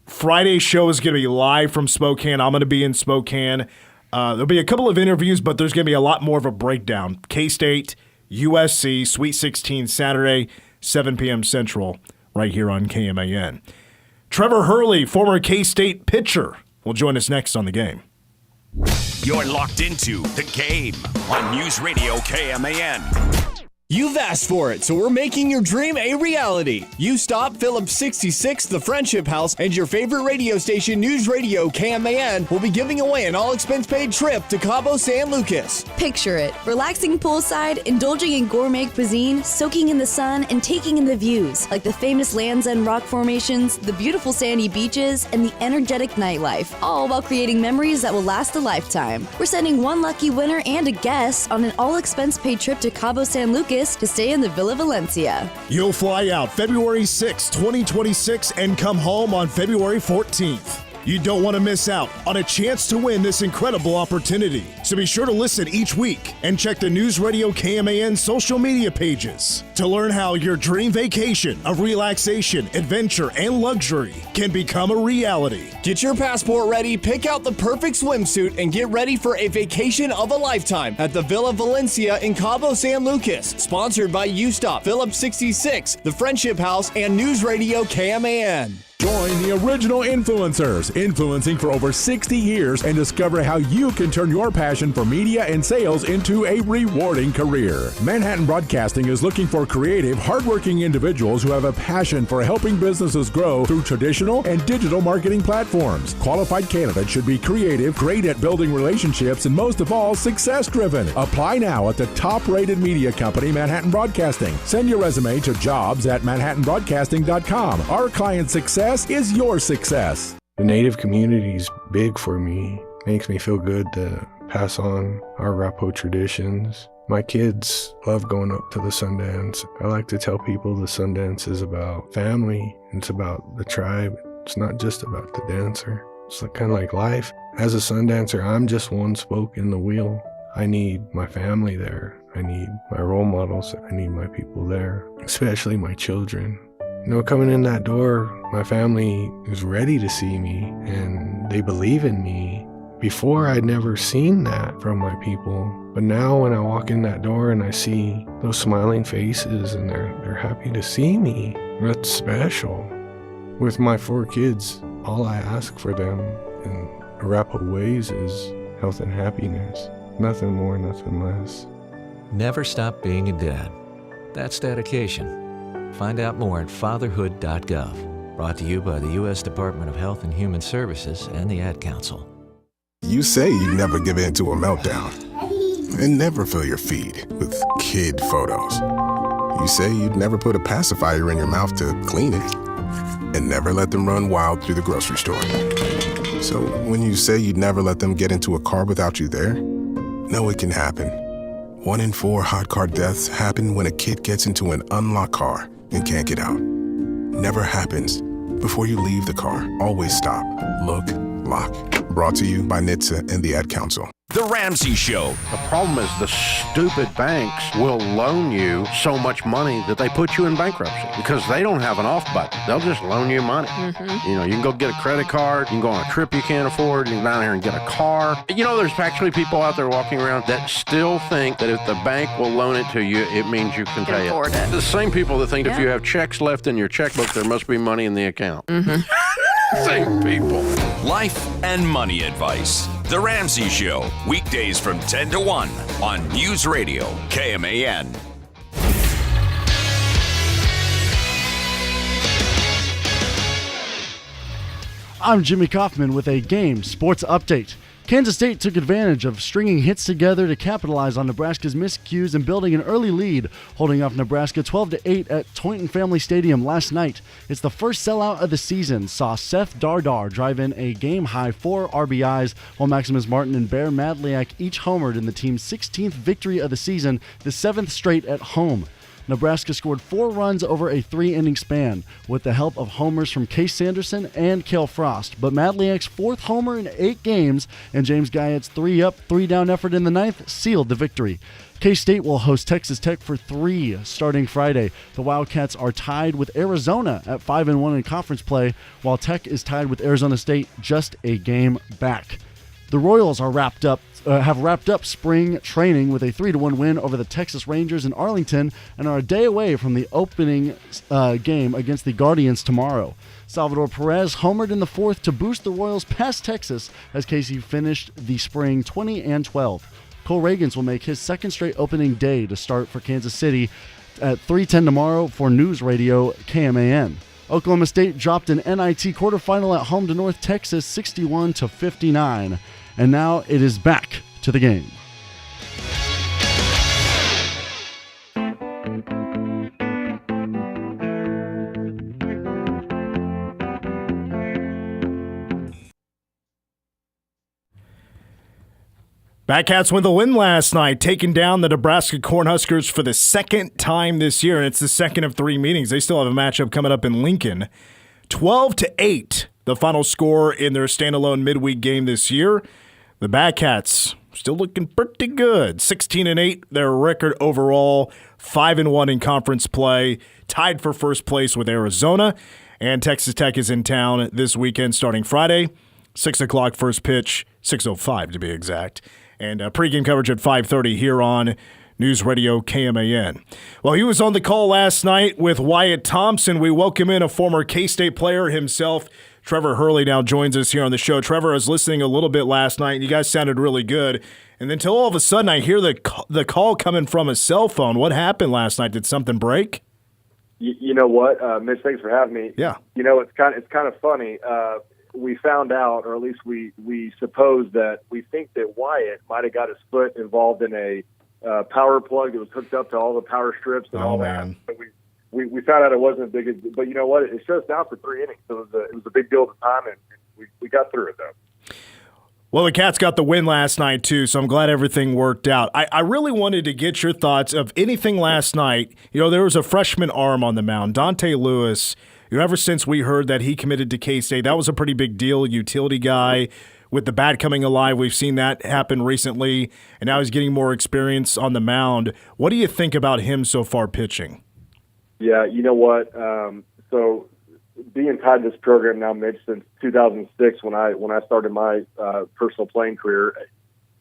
Friday's show is going to be live from Spokane. I'm going to be in Spokane. There'll be a couple of interviews, but there's going to be a lot more of a breakdown. K-State, USC, Sweet 16 Saturday, 7 p.m. Central, right here on KMAN. Trevor Hurley, former K-State pitcher, will join us next on The Game. You're locked into The Game on News Radio KMAN. You've asked for it, so we're making your dream a reality. You stop Phillips 66, the Friendship House, and your favorite radio station, News Radio KMAN, will be giving away an all-expense-paid trip to Cabo San Lucas. Picture it. Relaxing poolside, indulging in gourmet cuisine, soaking in the sun, and taking in the views, like the famous Land's End rock formations, the beautiful sandy beaches, and the energetic nightlife, all while creating memories that will last a lifetime. We're sending one lucky winner and a guest on an all-expense-paid trip to Cabo San Lucas to stay in the Villa Valencia. You'll fly out February 6, 2026, and come home on February 14th. You don't want to miss out on a chance to win this incredible opportunity. So be sure to listen each week and check the News Radio KMAN social media pages to learn how your dream vacation of relaxation, adventure, and luxury can become a reality. Get your passport ready, pick out the perfect swimsuit, and get ready for a vacation of a lifetime at the Villa Valencia in Cabo San Lucas. Sponsored by U-Stop, Phillips 66, the Friendship House, and News Radio KMAN. Join the original influencers, influencing for over 60 years, and discover how you can turn your passion for media and sales into a rewarding career. Manhattan Broadcasting is looking for creative, hardworking individuals who have a passion for helping businesses grow through traditional and digital marketing platforms. Qualified candidates should be creative, great at building relationships, and most of all, success-driven. Apply now at the top-rated media company, Manhattan Broadcasting. Send your resume to jobs@manhattanbroadcasting.com. Our client success is your success. The Native community is big for me. Makes me feel good to pass on our Rapo traditions. My kids love going up to the Sundance. I like to tell people the Sundance is about family. It's about the tribe. It's not just about the dancer. It's kind of like life. As a Sundancer, I'm just one spoke in the wheel. I need my family there. I need my role models. I need my people there, especially my children. You know, coming in that door, my family is ready to see me and they believe in me. Before, I'd never seen that from my people. But now when I walk in that door and I see those smiling faces and they're happy to see me, that's special. With my 4 kids, all I ask for them in Arapaho ways is health and happiness. Nothing more, nothing less. Never stop being a dad. That's dedication. Find out more at fatherhood.gov. Brought to you by the U.S. Department of Health and Human Services and the Ad Council. You say you never give in to a meltdown and never fill your feed with kid photos. You say you'd never put a pacifier in your mouth to clean it and never let them run wild through the grocery store. So when you say you'd never let them get into a car without you there, know it can happen. 1 in 4 hot car deaths happen when a kid gets into an unlocked car and can't get out. Never happens. Before you leave the car, always stop, look, lock. Brought to you by NHTSA and the Ad Council. The Ramsey Show. The problem is the stupid banks will loan you so much money that they put you in bankruptcy because they don't have an off button. They'll just loan you money. You know, you can go get a credit card, you can go on a trip you can't afford, you can go down here and get a car. You know, there's actually people out there walking around that still think that if the bank will loan it to you, it means you can pay it. The same people that think if you have checks left in your checkbook, there must be money in the account. Same people. Life and money advice. The Ramsey Show. Weekdays from 10 to 1 on News Radio KMAN. I'm Jimmy Kaufman with a Game Sports Update. Kansas State took advantage of stringing hits together to capitalize on Nebraska's miscues and building an early lead, holding off Nebraska 12-8 at Toynton Family Stadium last night. It's the first sellout of the season, saw Seth Dardar drive in a game-high 4 RBIs, while Maximus Martin and Bear Madliak each homered in the team's 16th victory of the season, the 7th straight at home. Nebraska scored 4 runs over a 3-inning span with the help of homers from Case Sanderson and Cale Frost. But Matliak's 4th homer in 8 games and James Guyot's 3-up, 3-down effort in the 9th sealed the victory. K-State will host Texas Tech for 3 starting Friday. The Wildcats are tied with Arizona at 5-1 in conference play, while Tech is tied with Arizona State just a game back. The Royals are have wrapped up spring training with a 3-1 win over the Texas Rangers in Arlington and are a day away from the opening game against the Guardians tomorrow. Salvador Perez homered in the 4th to boost the Royals past Texas as KC finished the spring 20-12. Cole Reagans will make his 2nd straight opening day to start for Kansas City at 3:10 tomorrow for News Radio KMAN. Oklahoma State dropped an NIT quarterfinal at home to North Texas 61-59. And now it is back to the game. Batcats with a win last night, taking down the Nebraska Cornhuskers for the 2nd time this year, and it's the 2nd of 3 meetings. They still have a matchup coming up in Lincoln. 12-8, the final score in their standalone midweek game this year. The Batcats still looking pretty good. 16-8, their record overall. 5-1 in conference play. Tied for first place with Arizona. And Texas Tech is in town this weekend starting Friday. 6 o'clock first pitch, 6:05 to be exact. And pregame coverage at 5:30 here on News Radio KMAN. Well, he was on the call last night with Wyatt Thompson. We welcome in a former K-State player himself. Trevor Hurley now joins us here on the show. Trevor, I was listening a little bit last night, and you guys sounded really good. And then until all of a sudden I hear the call coming from a cell phone. What happened last night? Did something break? You know what, Mitch, thanks for having me. Yeah. You know, it's kind of funny. We found out, or at least we suppose that we think that Wyatt might have got his foot involved in a power plug that was hooked up to all the power strips and all that. So we found out it wasn't as big as, but you know what? It shut us down for 3 innings. So it was a big deal at the time, and we got through it, though. Well, the Cats got the win last night, too, so I'm glad everything worked out. I really wanted to get your thoughts of anything last night. You know, there was a freshman arm on the mound, Dante Lewis. You know, ever since we heard that he committed to K-State, that was a pretty big deal, utility guy. With the bat coming alive, we've seen that happen recently, and now he's getting more experience on the mound. What do you think about him so far pitching? Yeah, you know what? So being tied to this program now, Mitch, since 2006 when I started my personal playing career,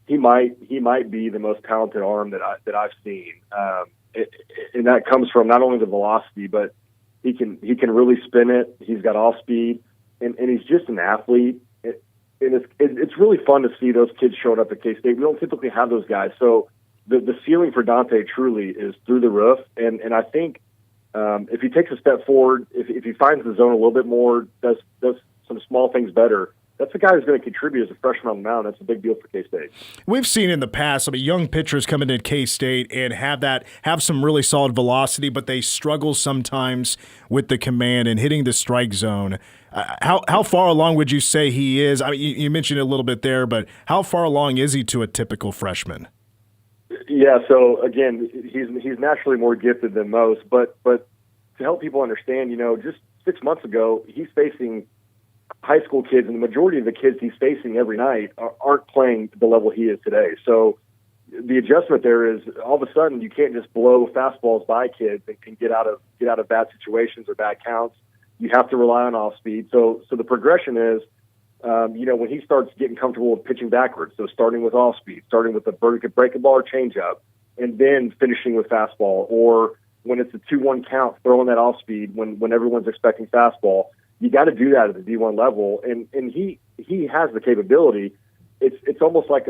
he might be the most talented arm that I've seen, and that comes from not only the velocity, but he can really spin it. He's got off speed, and he's just an athlete. And it's really fun to see those kids showing up at K-State. We don't typically have those guys, so the ceiling for Dante truly is through the roof. And I think if he takes a step forward, if he finds the zone a little bit more, does some small things better, that's a guy who's going to contribute as a freshman on the mound. That's a big deal for K-State. We've seen in the past some young pitchers come into K-State and have some really solid velocity, but they struggle sometimes with the command and hitting the strike zone. How far along would you say he is? I mean, you mentioned it a little bit there, but how far along is he to a typical freshman? Yeah, so again, he's naturally more gifted than most, but to help people understand, you know, just 6 months ago, he's facing high school kids, and the majority of the kids he's facing every night aren't playing the level he is today. So the adjustment there is all of a sudden you can't just blow fastballs by kids and get out of bad situations or bad counts. You have to rely on off speed. So the progression is, you know, when he starts getting comfortable with pitching backwards, so starting with off speed, starting with a breaking ball or changeup, and then finishing with fastball, or when it's a 2-1 count, throwing that off speed when everyone's expecting fastball. You got to do that at the D1 level, and he has the capability. It's almost like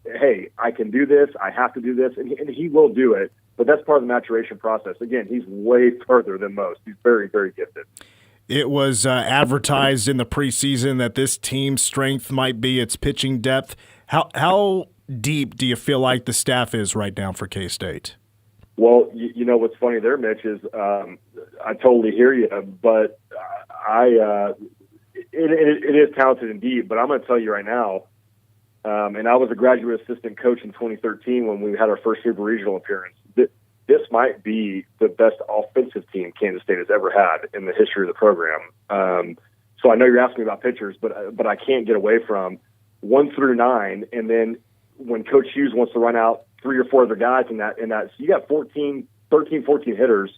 hey, I can do this, I have to do this, and he will do it. But that's part of the maturation process. Again, he's way further than most. He's very, very gifted. It was advertised in the preseason that this team's strength might be its pitching depth. How deep do you feel like the staff is right now for K-State? Well, you know what's funny there, Mitch, is I totally hear you, but it is talented indeed. But I'm going to tell you right now, and I was a graduate assistant coach in 2013 when we had our first Super Regional appearance. this might be the best offensive team Kansas State has ever had in the history of the program. So I know you're asking me about pitchers, but I can't get away from 1 through 9, and then when Coach Hughes wants to run out 3 or 4 other guys in that, so you got 13, 14 hitters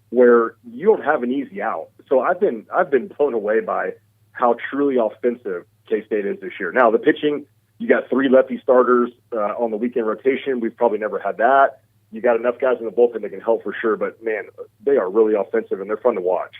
where you don't have an easy out. So I've been blown away by how truly offensive K-State is this year. Now the pitching, you got 3 lefty starters on the weekend rotation. We've probably never had that. You got enough guys in the bullpen that can help for sure. But man, they are really offensive and they're fun to watch.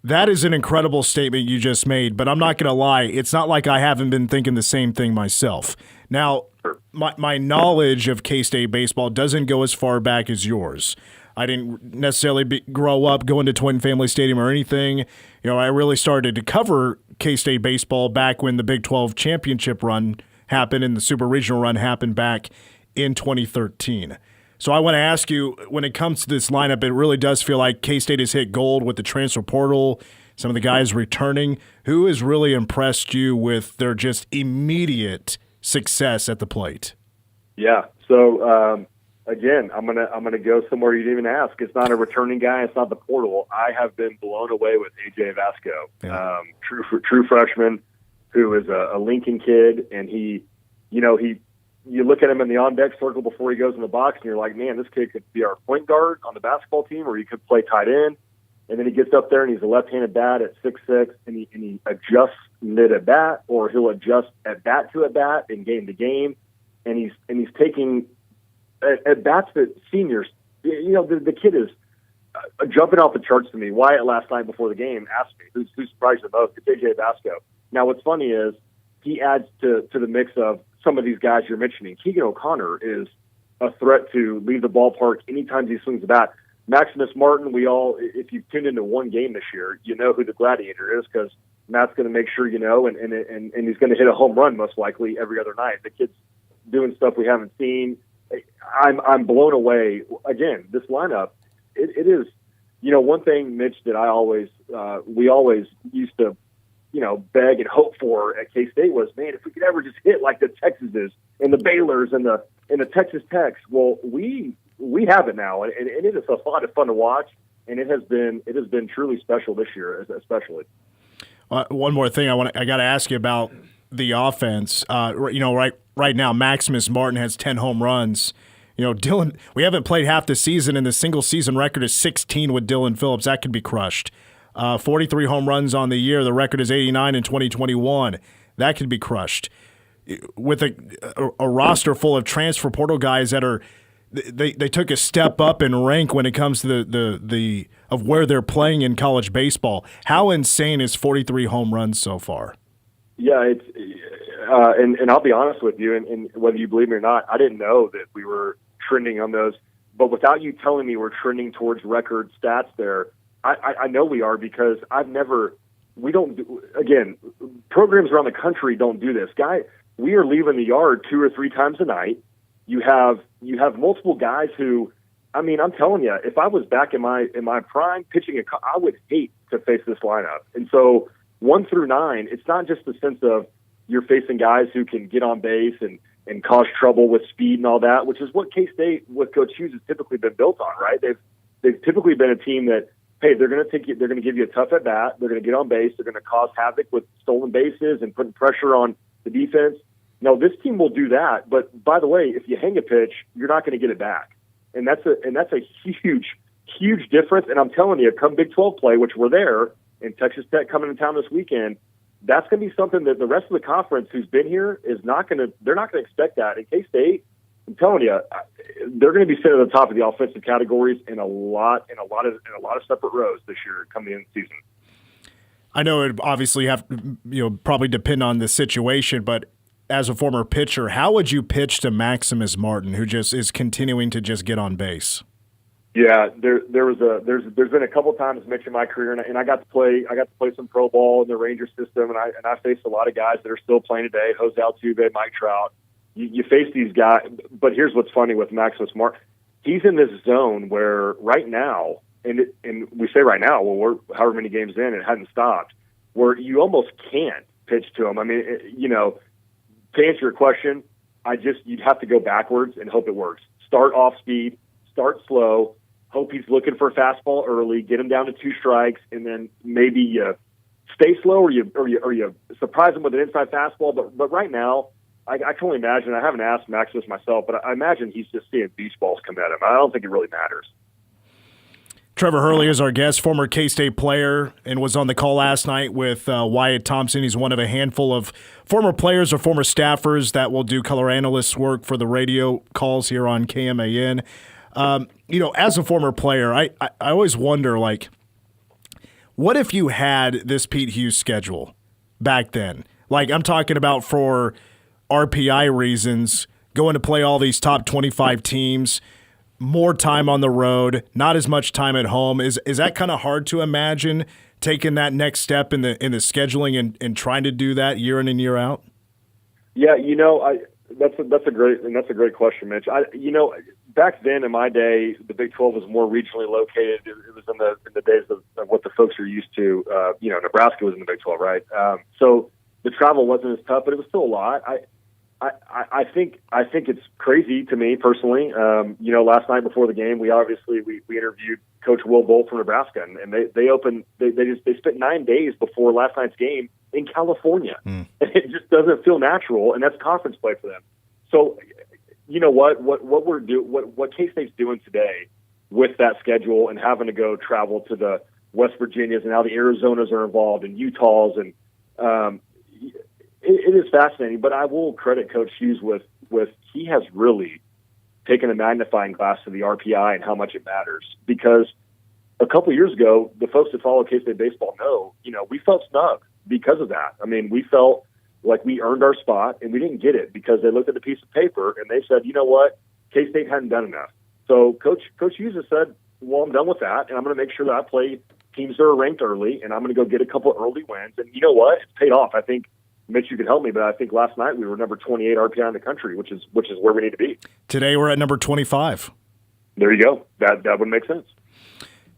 That is an incredible statement you just made, but I'm not going to lie. It's not like I haven't been thinking the same thing myself. Now, my knowledge of K-State baseball doesn't go as far back as yours. I didn't necessarily grow up going to Twin Family Stadium or anything. You know, I really started to cover K-State baseball back when the Big 12 championship run happened and the Super Regional run happened back in 2013. So I want to ask you, when it comes to this lineup, it really does feel like K-State has hit gold with the transfer portal, some of the guys returning. Who has really impressed you with their just immediate success at the plate? Yeah. So, again, I'm gonna go somewhere you didn't even ask. It's not a returning guy. It's not the portal. I have been blown away with AJ Vasco, true freshman, who is a Lincoln kid, and you look at him in the on-deck circle before he goes in the box, and you're like, man, this kid could be our point guard on the basketball team, or he could play tight end. And then he gets up there, and he's a left-handed bat at 6'6", and he adjusts mid-at-bat, or he'll adjust at-bat to at-bat and game to game. And he's taking at-bats that seniors, the kid is jumping off the charts to me. Wyatt last night before the game asked me, who surprised the most? It's AJ Vasco. Now, what's funny is he adds to the mix of some of these guys you're mentioning. Keegan O'Connor is a threat to leave the ballpark anytime he swings the bat. Maximus Martin, if you've tuned into one game this year, you know who the gladiator is because Matt's going to make sure you know, and he's going to hit a home run most likely every other night. The kid's doing stuff we haven't seen. I'm blown away. Again, this lineup, it is, one thing, Mitch, that we always used to, beg and hope for at K-State was, man, if we could ever just hit like the Texases and the Baylors and the Texas Techs. Well, we have it now, and it is a lot of fun to watch, and it has been truly special this year, especially. One more thing I got to ask you about the offense. Right now, Maximus Martin has 10 home runs. Dylan, we haven't played half the season, and the single season record is 16 with Dylan Phillips. That could be crushed. 43 home runs on the year. The record is 89 in 2021. That could be crushed. With a roster full of transfer portal guys that are they took a step up in rank when it comes to the of where they're playing in college baseball. How insane is 43 home runs so far? Yeah, it's and I'll be honest with you, and whether you believe me or not, I didn't know that we were trending on those. But without you telling me we're trending towards record stats there, I know we are because programs around the country don't do this. We are leaving the yard 2 or 3 times a night. You have multiple guys who, I'm telling you, if I was back in my prime pitching, I would hate to face this lineup. And so 1 through 9, it's not just the sense of you're facing guys who can get on base and cause trouble with speed and all that, which is what K-State with Coach Hughes has typically been built on, right? They've typically been a team that, hey, they're going to give you a tough at bat. They're going to get on base. They're going to cause havoc with stolen bases and putting pressure on the defense. Now, this team will do that. But by the way, if you hang a pitch, you're not going to get it back, and that's a huge difference. And I'm telling you, come Big 12 play, which we're there, and Texas Tech coming to town this weekend, that's going to be something that the rest of the conference who's been here they're not going to expect that. In K-State, I'm telling you, they're going to be sitting at the top of the offensive categories in a lot of separate rows this year coming in the season. I know it obviously probably depend on the situation, but as a former pitcher, how would you pitch to Maximus Martin, who just is continuing to just get on base? Yeah, there's been a couple times, Mitch, in my career, and I got to play some pro ball in the Ranger system, and I faced a lot of guys that are still playing today: Jose Altuve, Mike Trout. You face these guys, but here's what's funny with Maximus Martin. He's in this zone where right now, and we say right now, well, we're however many games in, it hadn't stopped, where you almost can't pitch to him. To answer your question, you'd have to go backwards and hope it works. Start off speed, start slow, hope he's looking for a fastball early, get him down to 2 strikes, and then maybe you stay slow or you surprise him with an inside fastball. But right now, I can only imagine. I haven't asked Max this myself, but I imagine he's just seeing beach balls come at him. I don't think it really matters. Trevor Hurley is our guest, former K-State player, and was on the call last night with Wyatt Thompson. He's one of a handful of former players or former staffers that will do color analyst work for the radio calls here on KMAN. As a former player, I always wonder, like, what if you had this Pete Hughes schedule back then? Like, I'm talking about for RPI reasons, going to play all these top 25 teams, more time on the road, not as much time at home. Is that kind of hard to imagine, taking that next step in the scheduling and trying to do that year in and year out? Yeah, that's a great question, Mitch. Back then in my day, the Big 12 was more regionally located. It was in the days of what the folks are used to. Nebraska was in the Big 12, right? So the travel wasn't as tough, but it was still a lot. I think it's crazy to me personally. Last night before the game, we interviewed Coach Will Bolt from Nebraska, and they spent 9 days before last night's game in California. And it just doesn't feel natural, and that's conference play for them. So, you know what K-State's doing today with that schedule and having to go travel to the West Virginias, and now the Arizonas are involved, and Utahs, and it is fascinating. But I will credit Coach Hughes with he has really taken a magnifying glass to the RPI and how much it matters. Because a couple of years ago, the folks that follow K-State baseball know, we felt snug because of that. I mean, we felt like we earned our spot, and we didn't get it because they looked at the piece of paper and they said, you know what, K-State hadn't done enough. So Coach Hughes has said, well, I'm done with that, and I'm going to make sure that I play teams that are ranked early, and I'm going to go get a couple of early wins. And you know what? It's paid off. I think, Mitch, you can help me, but I think last night we were number 28 RPI in the country, which is where we need to be. Today we're at number 25. There you go. That would make sense.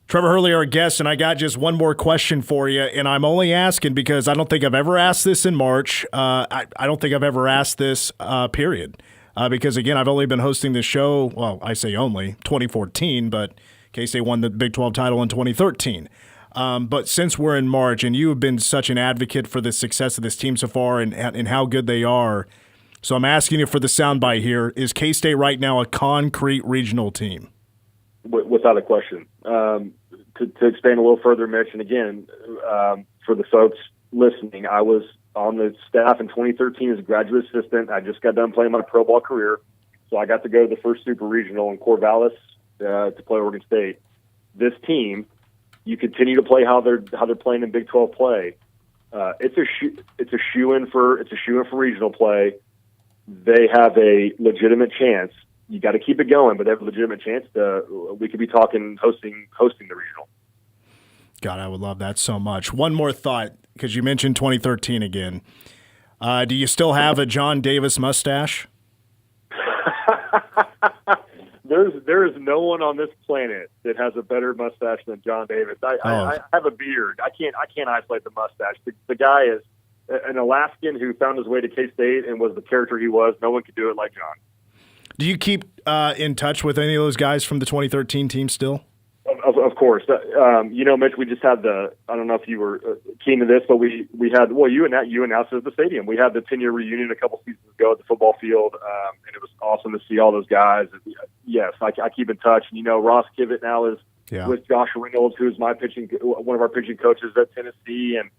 Trevor Hurley, our guest, and I got just one more question for you, and I'm only asking because I don't think I've ever asked this in March. I don't think I've ever asked this, period. Because, again, I've only been hosting this show, well, I say only, 2014, but K-State won the Big 12 title in 2013. But since we're in March, and you have been such an advocate for the success of this team so far and how good they are, so I'm asking you for the soundbite here. Is K-State right now a concrete regional team? Without a question. To expand a little further, Mitch, and again, for the folks listening, I was on the staff in 2013 as a graduate assistant. I just got done playing my pro ball career, so I got to go to the first super regional in Corvallis to play Oregon State. This team, you continue to play how they're playing in Big 12 play. It's a shoe-in for regional play. They have a legitimate chance. You got to keep it going, but they have a legitimate chance we could be talking hosting the regional. God, I would love that so much. One more thought, because you mentioned 2013 again. Do you still have a John Davis mustache? There is no one on this planet that has a better mustache than John Davis. I have a beard. I can't isolate the mustache. The guy is an Alaskan who found his way to K-State and was the character he was. No one could do it like John. Do you keep in touch with any of those guys from the 2013 team still? Of course. Mitch, we just had I don't know if you were keen to this, but we had, you announced it at the stadium. We had the 10-year reunion a couple seasons ago at the football field, and it was awesome to see all those guys. Yes, I keep in touch. Ross Kivett now is with Josh Reynolds, who's one of our pitching coaches at Tennessee. And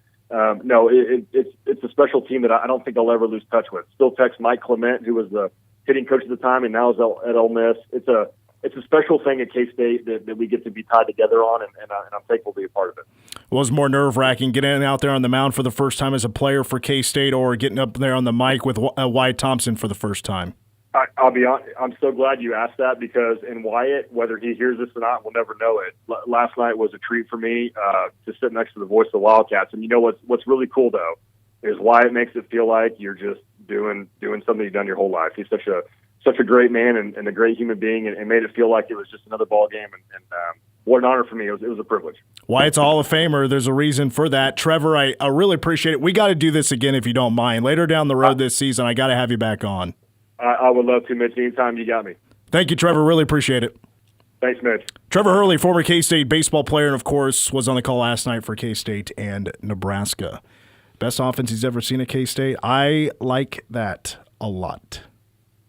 it's a special team that I don't think I'll ever lose touch with. Still text Mike Clement, who was the hitting coach at the time and now is at Ole Miss. It's a special thing at K-State that we get to be tied together on, and I'm thankful to be a part of it. What was more nerve-wracking, getting out there on the mound for the first time as a player for K-State, or getting up there on the mic with Wyatt Thompson for the first time? I'll be honest, I'm so glad you asked that, because in Wyatt, whether he hears this or not, we'll never know it. Last night was a treat for me to sit next to the voice of the Wildcats. And what's really cool, though, is Wyatt makes it feel like you're just doing something you've done your whole life. He's such a great man and a great human being, and made it feel like it was just another ball game. And what an honor for me. It was a privilege. Wyatt's a Hall of Famer. There's a reason for that. Trevor, I really appreciate it. We got to do this again if you don't mind. Later down the road this season, I got to have you back on. I would love to, Mitch. Anytime you got me. Thank you, Trevor. Really appreciate it. Thanks, Mitch. Trevor Hurley, former K-State baseball player, and of course was on the call last night for K-State and Nebraska. Best offense he's ever seen at K-State. I like that a lot.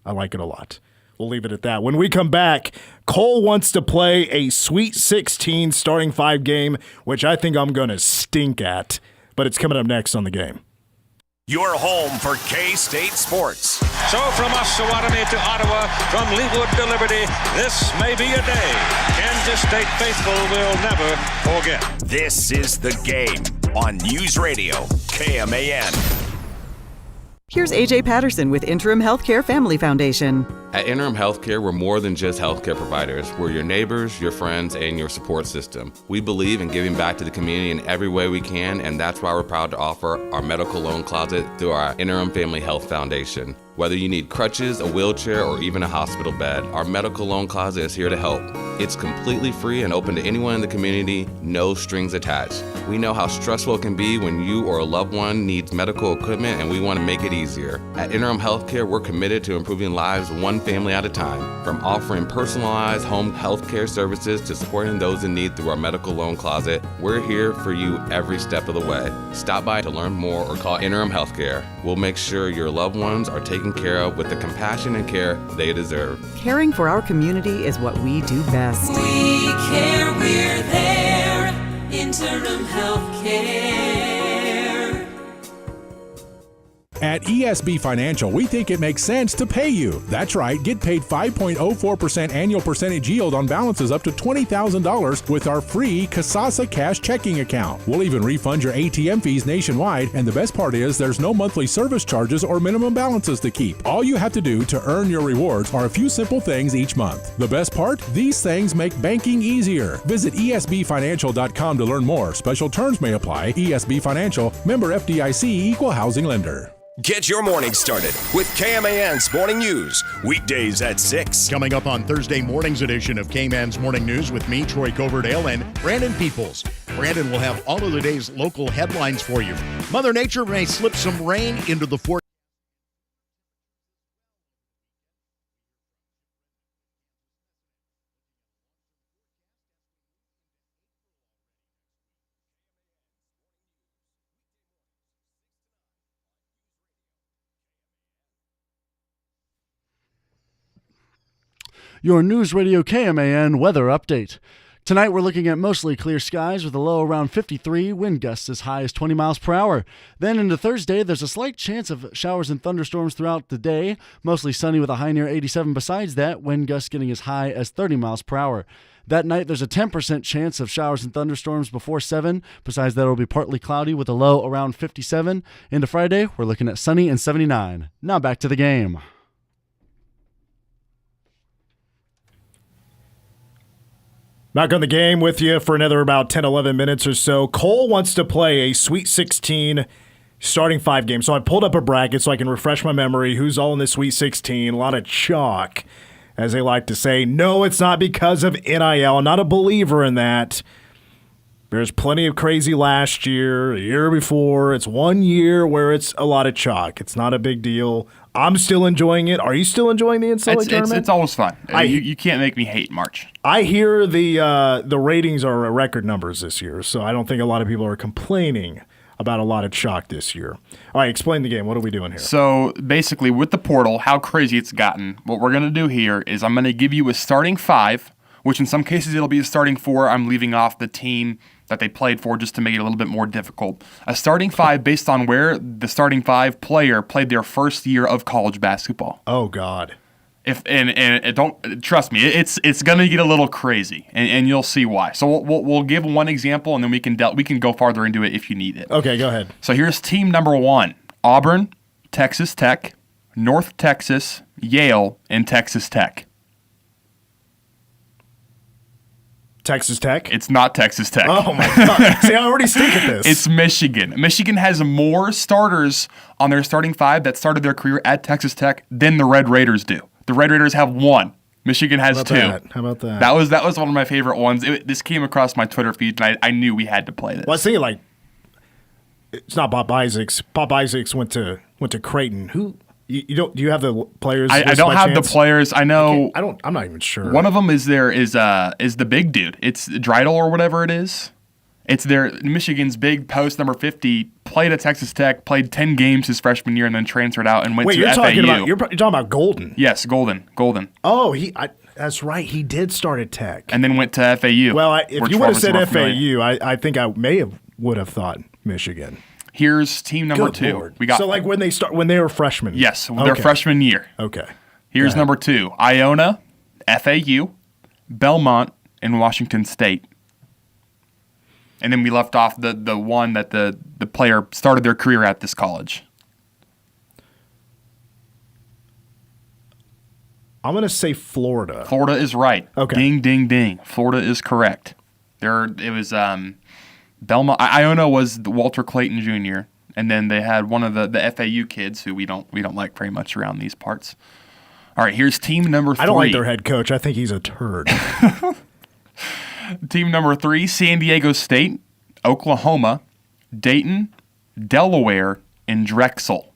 I like it a lot. We'll leave it at that. When we come back, Cole wants to play a Sweet 16 starting 5 game, which I think I'm going to stink at, but it's coming up next on The Game. Your home for K-State sports. So from Osawatomie to Ottawa, from Leawood to Liberty, this may be a day Kansas State faithful will never forget. This is The Game on News Radio KMAN. Here's AJ Patterson with Interim Healthcare Family Foundation. At Interim Healthcare, we're more than just healthcare providers. We're your neighbors, your friends, and your support system. We believe in giving back to the community in every way we can, and that's why we're proud to offer our medical loan closet through our Interim Family Health Foundation. Whether you need crutches, a wheelchair, or even a hospital bed, our medical loan closet is here to help. It's completely free and open to anyone in the community, no strings attached. We know how stressful it can be when you or a loved one needs medical equipment, and we want to make it easier. At Interim Healthcare, we're committed to improving lives one family at a time. From offering personalized home healthcare services to supporting those in need through our medical loan closet, we're here for you every step of the way. Stop by to learn more or call Interim Healthcare. We'll make sure your loved ones are taken care of with the compassion and care they deserve. Caring for our community is what we do best. We care, we're there. Interim Healthcare. At ESB Financial, we think it makes sense to pay you. That's right, get paid 5.04% annual percentage yield on balances up to $20,000 with our free Kasasa Cash checking account. We'll even refund your ATM fees nationwide, and the best part is there's no monthly service charges or minimum balances to keep. All you have to do to earn your rewards are a few simple things each month. The best part? These things make banking easier. Visit esbfinancial.com to learn more. Special terms may apply. ESB Financial, member FDIC, equal housing lender. Get your morning started with KMAN's Morning News, weekdays at 6. Coming up on Thursday morning's edition of KMAN's Morning News with me, Troy Coverdale, and Brandon Peoples. Brandon will have all of the day's local headlines for you. Mother Nature may slip some rain into the forecast. Your News Radio KMAN weather update. Tonight we're looking at mostly clear skies with a low around 53, wind gusts as high as 20 miles per hour. Then into Thursday, there's a slight chance of showers and thunderstorms throughout the day, mostly sunny with a high near 87. Besides that, wind gusts getting as high as 30 miles per hour. That night, there's a 10% chance of showers and thunderstorms before 7. Besides that, it'll be partly cloudy with a low around 57. Into Friday, we're looking at sunny and 79. Now back to the game. Back on the game with you for another about 10, 11 minutes or so. Cole wants to play a Sweet 16 starting 5 game. So I pulled up a bracket so I can refresh my memory. Who's all in the Sweet 16? A lot of chalk, as they like to say. No, it's not because of NIL. Not a believer in that. There's plenty of crazy last year, the year before. It's 1 year where it's a lot of chalk. It's not a big deal. I'm still enjoying it. Are you still enjoying the NCAA tournament? It's always fun. You can't make me hate March. I hear the ratings are record numbers this year, so I don't think a lot of people are complaining about a lot of chalk this year. All right, explain the game. What are we doing here? So basically with the portal, how crazy it's gotten, what we're going to do here is I'm going to give you a starting 5, which in some cases it'll be a starting 4. I'm leaving off the team that they played for just to make it a little bit more difficult. A starting 5 based on where the starting 5 player played their first year of college basketball. Oh God! Don't trust me, it's gonna get a little crazy, and you'll see why. So we'll give one example, and then we can go farther into it if you need it. Okay, go ahead. So here's team number 1: Auburn, Texas Tech, North Texas, Yale, and Texas Tech. Texas Tech? It's not Texas Tech. Oh, my God. See, I already stink at this. It's Michigan. Michigan has more starters on their starting 5 that started their career at Texas Tech than the Red Raiders do. The Red Raiders have 1. Michigan has 2. How about that? That was one of my favorite ones. This came across my Twitter feed, and I knew we had to play this. Well, I was thinking, like, it's not Bob Isaacs. Bob Isaacs went to Creighton. Who You don't? Do you have the players? I don't have the players. I know. I'm not even sure. One of them is the big dude. It's Dreidel or whatever it is. It's Michigan's big post number 50. Played at Texas Tech. Played 10 games his freshman year, and then transferred out and went to FAU. You're talking about Golden. Yes, Golden. Oh, that's right. He did start at Tech, and then went to FAU. Well, if you would have said FAU, I think I would have thought Michigan. Here's team number 2. Lord. We got when they were freshmen. Yes, their freshman year. Okay. Here's number 2: Iona, FAU, Belmont, and Washington State. And then we left off the one that the player started their career at this college. I'm going to say Florida. Florida is right. Okay. Ding, ding, ding. Florida is correct. It was Belmont. Iona was Walter Clayton Jr., and then they had one of the FAU kids who we don't like very much around these parts. All right, here's team number 3. I don't like their head coach. I think he's a turd. Team number 3, San Diego State, Oklahoma, Dayton, Delaware, and Drexel.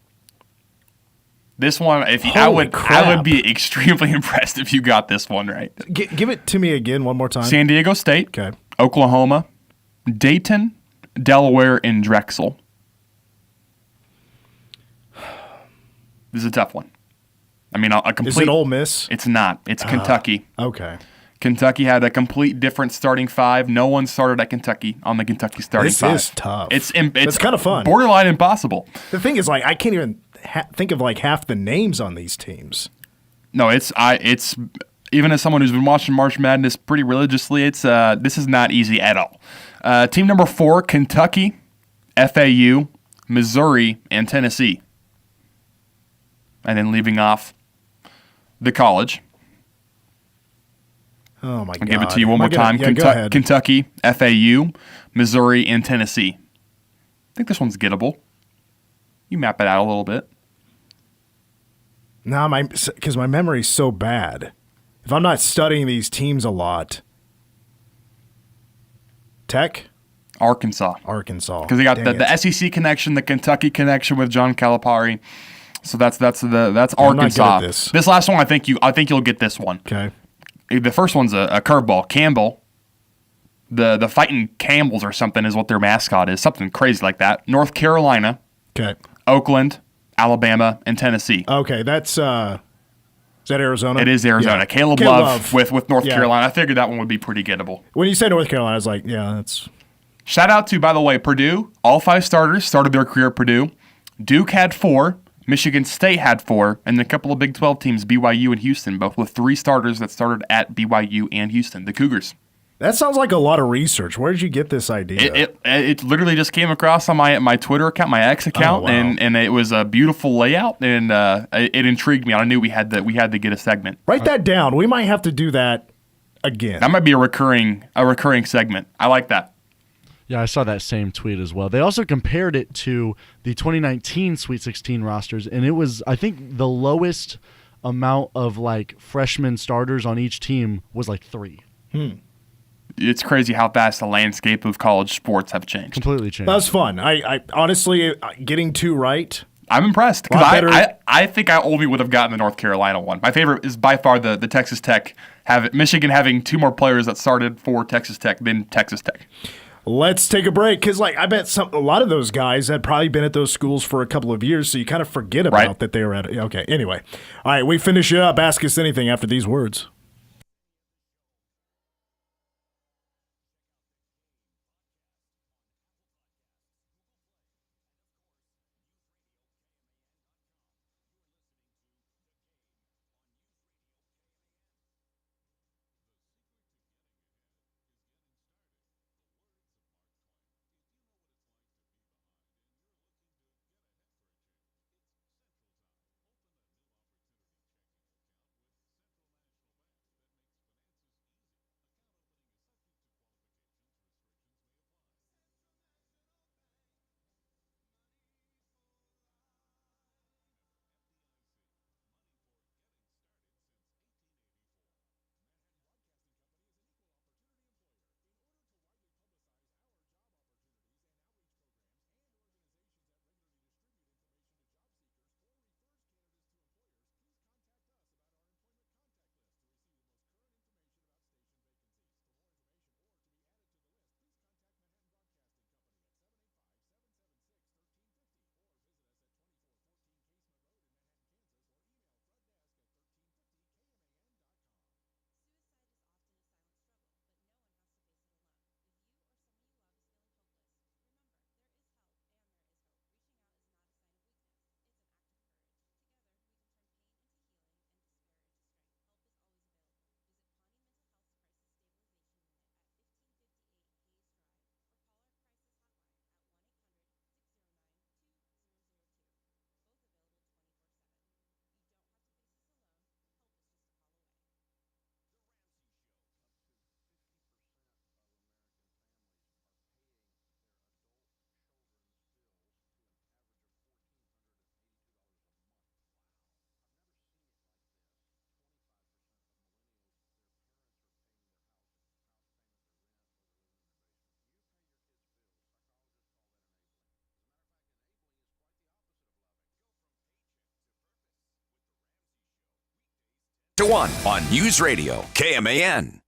This one, I would be extremely impressed if you got this one right. Give it to me again one more time. San Diego State, okay. Oklahoma, Dayton, Delaware, and Drexel. This is a tough one. I mean, a complete. Is it Ole Miss? It's not. It's Kentucky. Okay. Kentucky had a complete different starting 5. No one started at Kentucky on the Kentucky starting 5. This is tough. It's kind of fun. Borderline impossible. The thing is, I can't even think of half the names on these teams. No, it's even as someone who's been watching March Madness pretty religiously, this is not easy at all. Team number 4, Kentucky, FAU, Missouri, and Tennessee. And then leaving off the college. Oh, my God. I'll give it to you one more time. Kentucky, FAU, Missouri, and Tennessee. I think this one's gettable. You map it out a little bit. No, because my memory's so bad. If I'm not studying these teams a lot. Tech? Arkansas. Because they got the SEC connection, the Kentucky connection with John Calipari. So that's Arkansas. I'm not good at this. This last one, I think you'll get this one. Okay. The first one's a curveball. Campbell, the fighting Campbells or something is what their mascot is. Something crazy like that. North Carolina. Okay. Oakland, Alabama, and Tennessee. Okay, that's is that Arizona? It is Arizona. Yeah. Caleb Love with North Carolina. I figured that one would be pretty gettable. When you say North Carolina, I was like, yeah, that's. Shout out to, by the way, Purdue. All 5 starters started their career at Purdue. Duke had 4. Michigan State had 4, and a couple of Big 12 teams, BYU and Houston, both with 3 starters that started at BYU and Houston, the Cougars. That sounds like a lot of research. Where did you get this idea? It literally just came across on my Twitter account, my X account, and it was a beautiful layout, and it intrigued me. I knew we had to get a segment. Write that down. We might have to do that again. That might be a recurring segment. I like that. Yeah, I saw that same tweet as well. They also compared it to the 2019 Sweet 16 rosters, and it was, I think, the lowest amount of freshman starters on each team was 3. It's crazy how fast the landscape of college sports have changed. Completely changed. That was fun. I honestly, getting 2 right. I'm impressed because I think I only would have gotten the North Carolina one. My favorite is by far the Texas Tech. Michigan having 2 more players that started for Texas Tech than Texas Tech. Let's take a break because, I bet a lot of those guys had probably been at those schools for a couple of years, so you kind of forget about that they were at it. Okay, anyway. All right, we finish it up. Ask us anything after these words. to 1 on News Radio KMAN.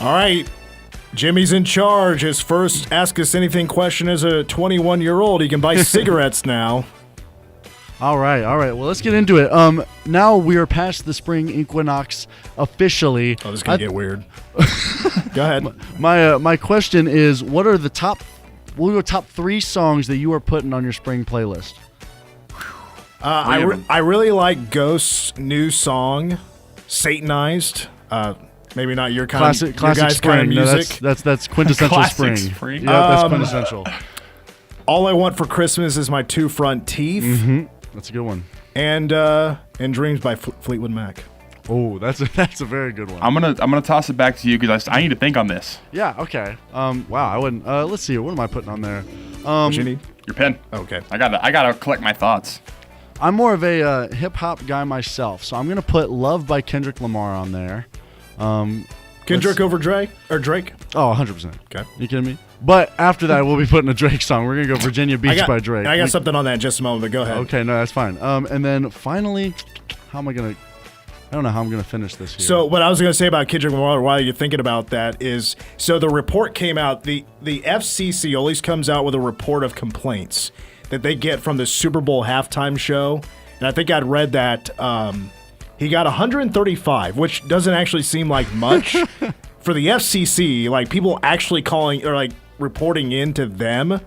All right. Jimmy's in charge. His first Ask Us Anything question as a 21-year-old. He can buy cigarettes now. All right. Well, let's get into it. Now we are past the spring equinox officially. Oh, this is going to get weird. Go ahead. My question is, what are the top 3 songs that you are putting on your spring playlist? I really like Ghost's new song, Satanized. Maybe not your kind classic your guys' spring. kind of music. No, that's quintessential spring. Yeah, that's quintessential. All I Want for Christmas is My Two Front Teeth. Mm-hmm. That's a good one. And Dreams by Fleetwood Mac. Oh, that's a very good one. I'm gonna toss it back to you because I need to think on this. Yeah. Okay. Wow. I wouldn't. Let's see. What am I putting on there? What you need? Your pen. Okay. I gotta collect my thoughts. I'm more of a hip hop guy myself, so I'm gonna put "Love" by Kendrick Lamar on there. Kendrick over Drake? Oh, 100%. Okay. You kidding me? But after that, we'll be putting a Drake song. We're gonna go Virginia Beach by Drake. I got something on that in just a moment, but go ahead. Okay. No, that's fine. And then finally, I don't know how I'm gonna finish this here. So what I was going to say about Kendrick Lamar while you're thinking about that is, so the report came out, the FCC always comes out with a report of complaints that they get from the Super Bowl halftime show. And I think I'd read that he got 135, which doesn't actually seem like much for the FCC. Like people actually calling or like reporting into them.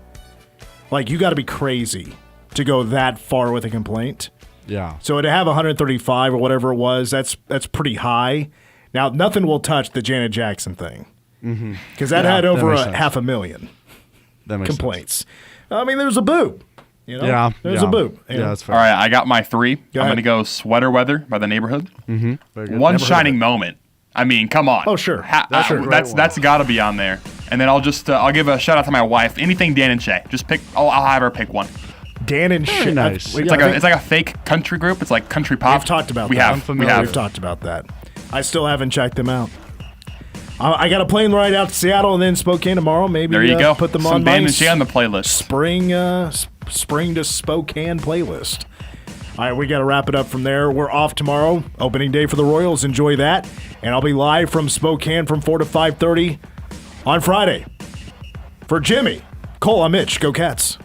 Like you got to be crazy to go that far with a complaint. Yeah. So to have 135 or whatever it was, that's pretty high. Now, nothing will touch the Janet Jackson thing. Because that had over 500,000 complaints. Sense. I mean, there's a boo. You know? Yeah. There's a boo. Yeah, that's fair. All right, I got my 3. I'm ahead. going to go Sweater Weather by The Neighborhood. Mm-hmm. Very good. One Shining Moment. I mean, come on. Oh, sure. That's got to be on there. And then I'll give a shout out to my wife. Anything Dan and Shay. Just pick. I'll have her pick one. Dan and Shay. Nice. It's like a fake country group. It's like country pop. We've talked about we that. Have. We have. We've talked about that. I still haven't checked them out. I got a plane ride out to Seattle and then Spokane tomorrow. Maybe there you go. Put them Some on Dan and Shay on the playlist. Spring to Spokane playlist. All right, we got to wrap it up from there. We're off tomorrow. Opening day for the Royals. Enjoy that. And I'll be live from Spokane from 4 to 5:30 on Friday. For Jimmy, Cole, I'm Mitch. Go Cats.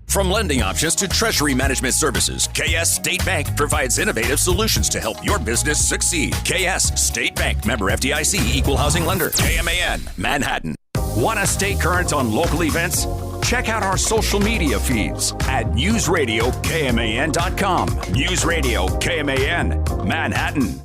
From lending options to treasury management services, KS State Bank provides innovative solutions to help your business succeed. KS State Bank, member FDIC, equal housing lender, KMAN, Manhattan. Want to stay current on local events? Check out our social media feeds at newsradiokman.com. News Radio KMAN, Manhattan.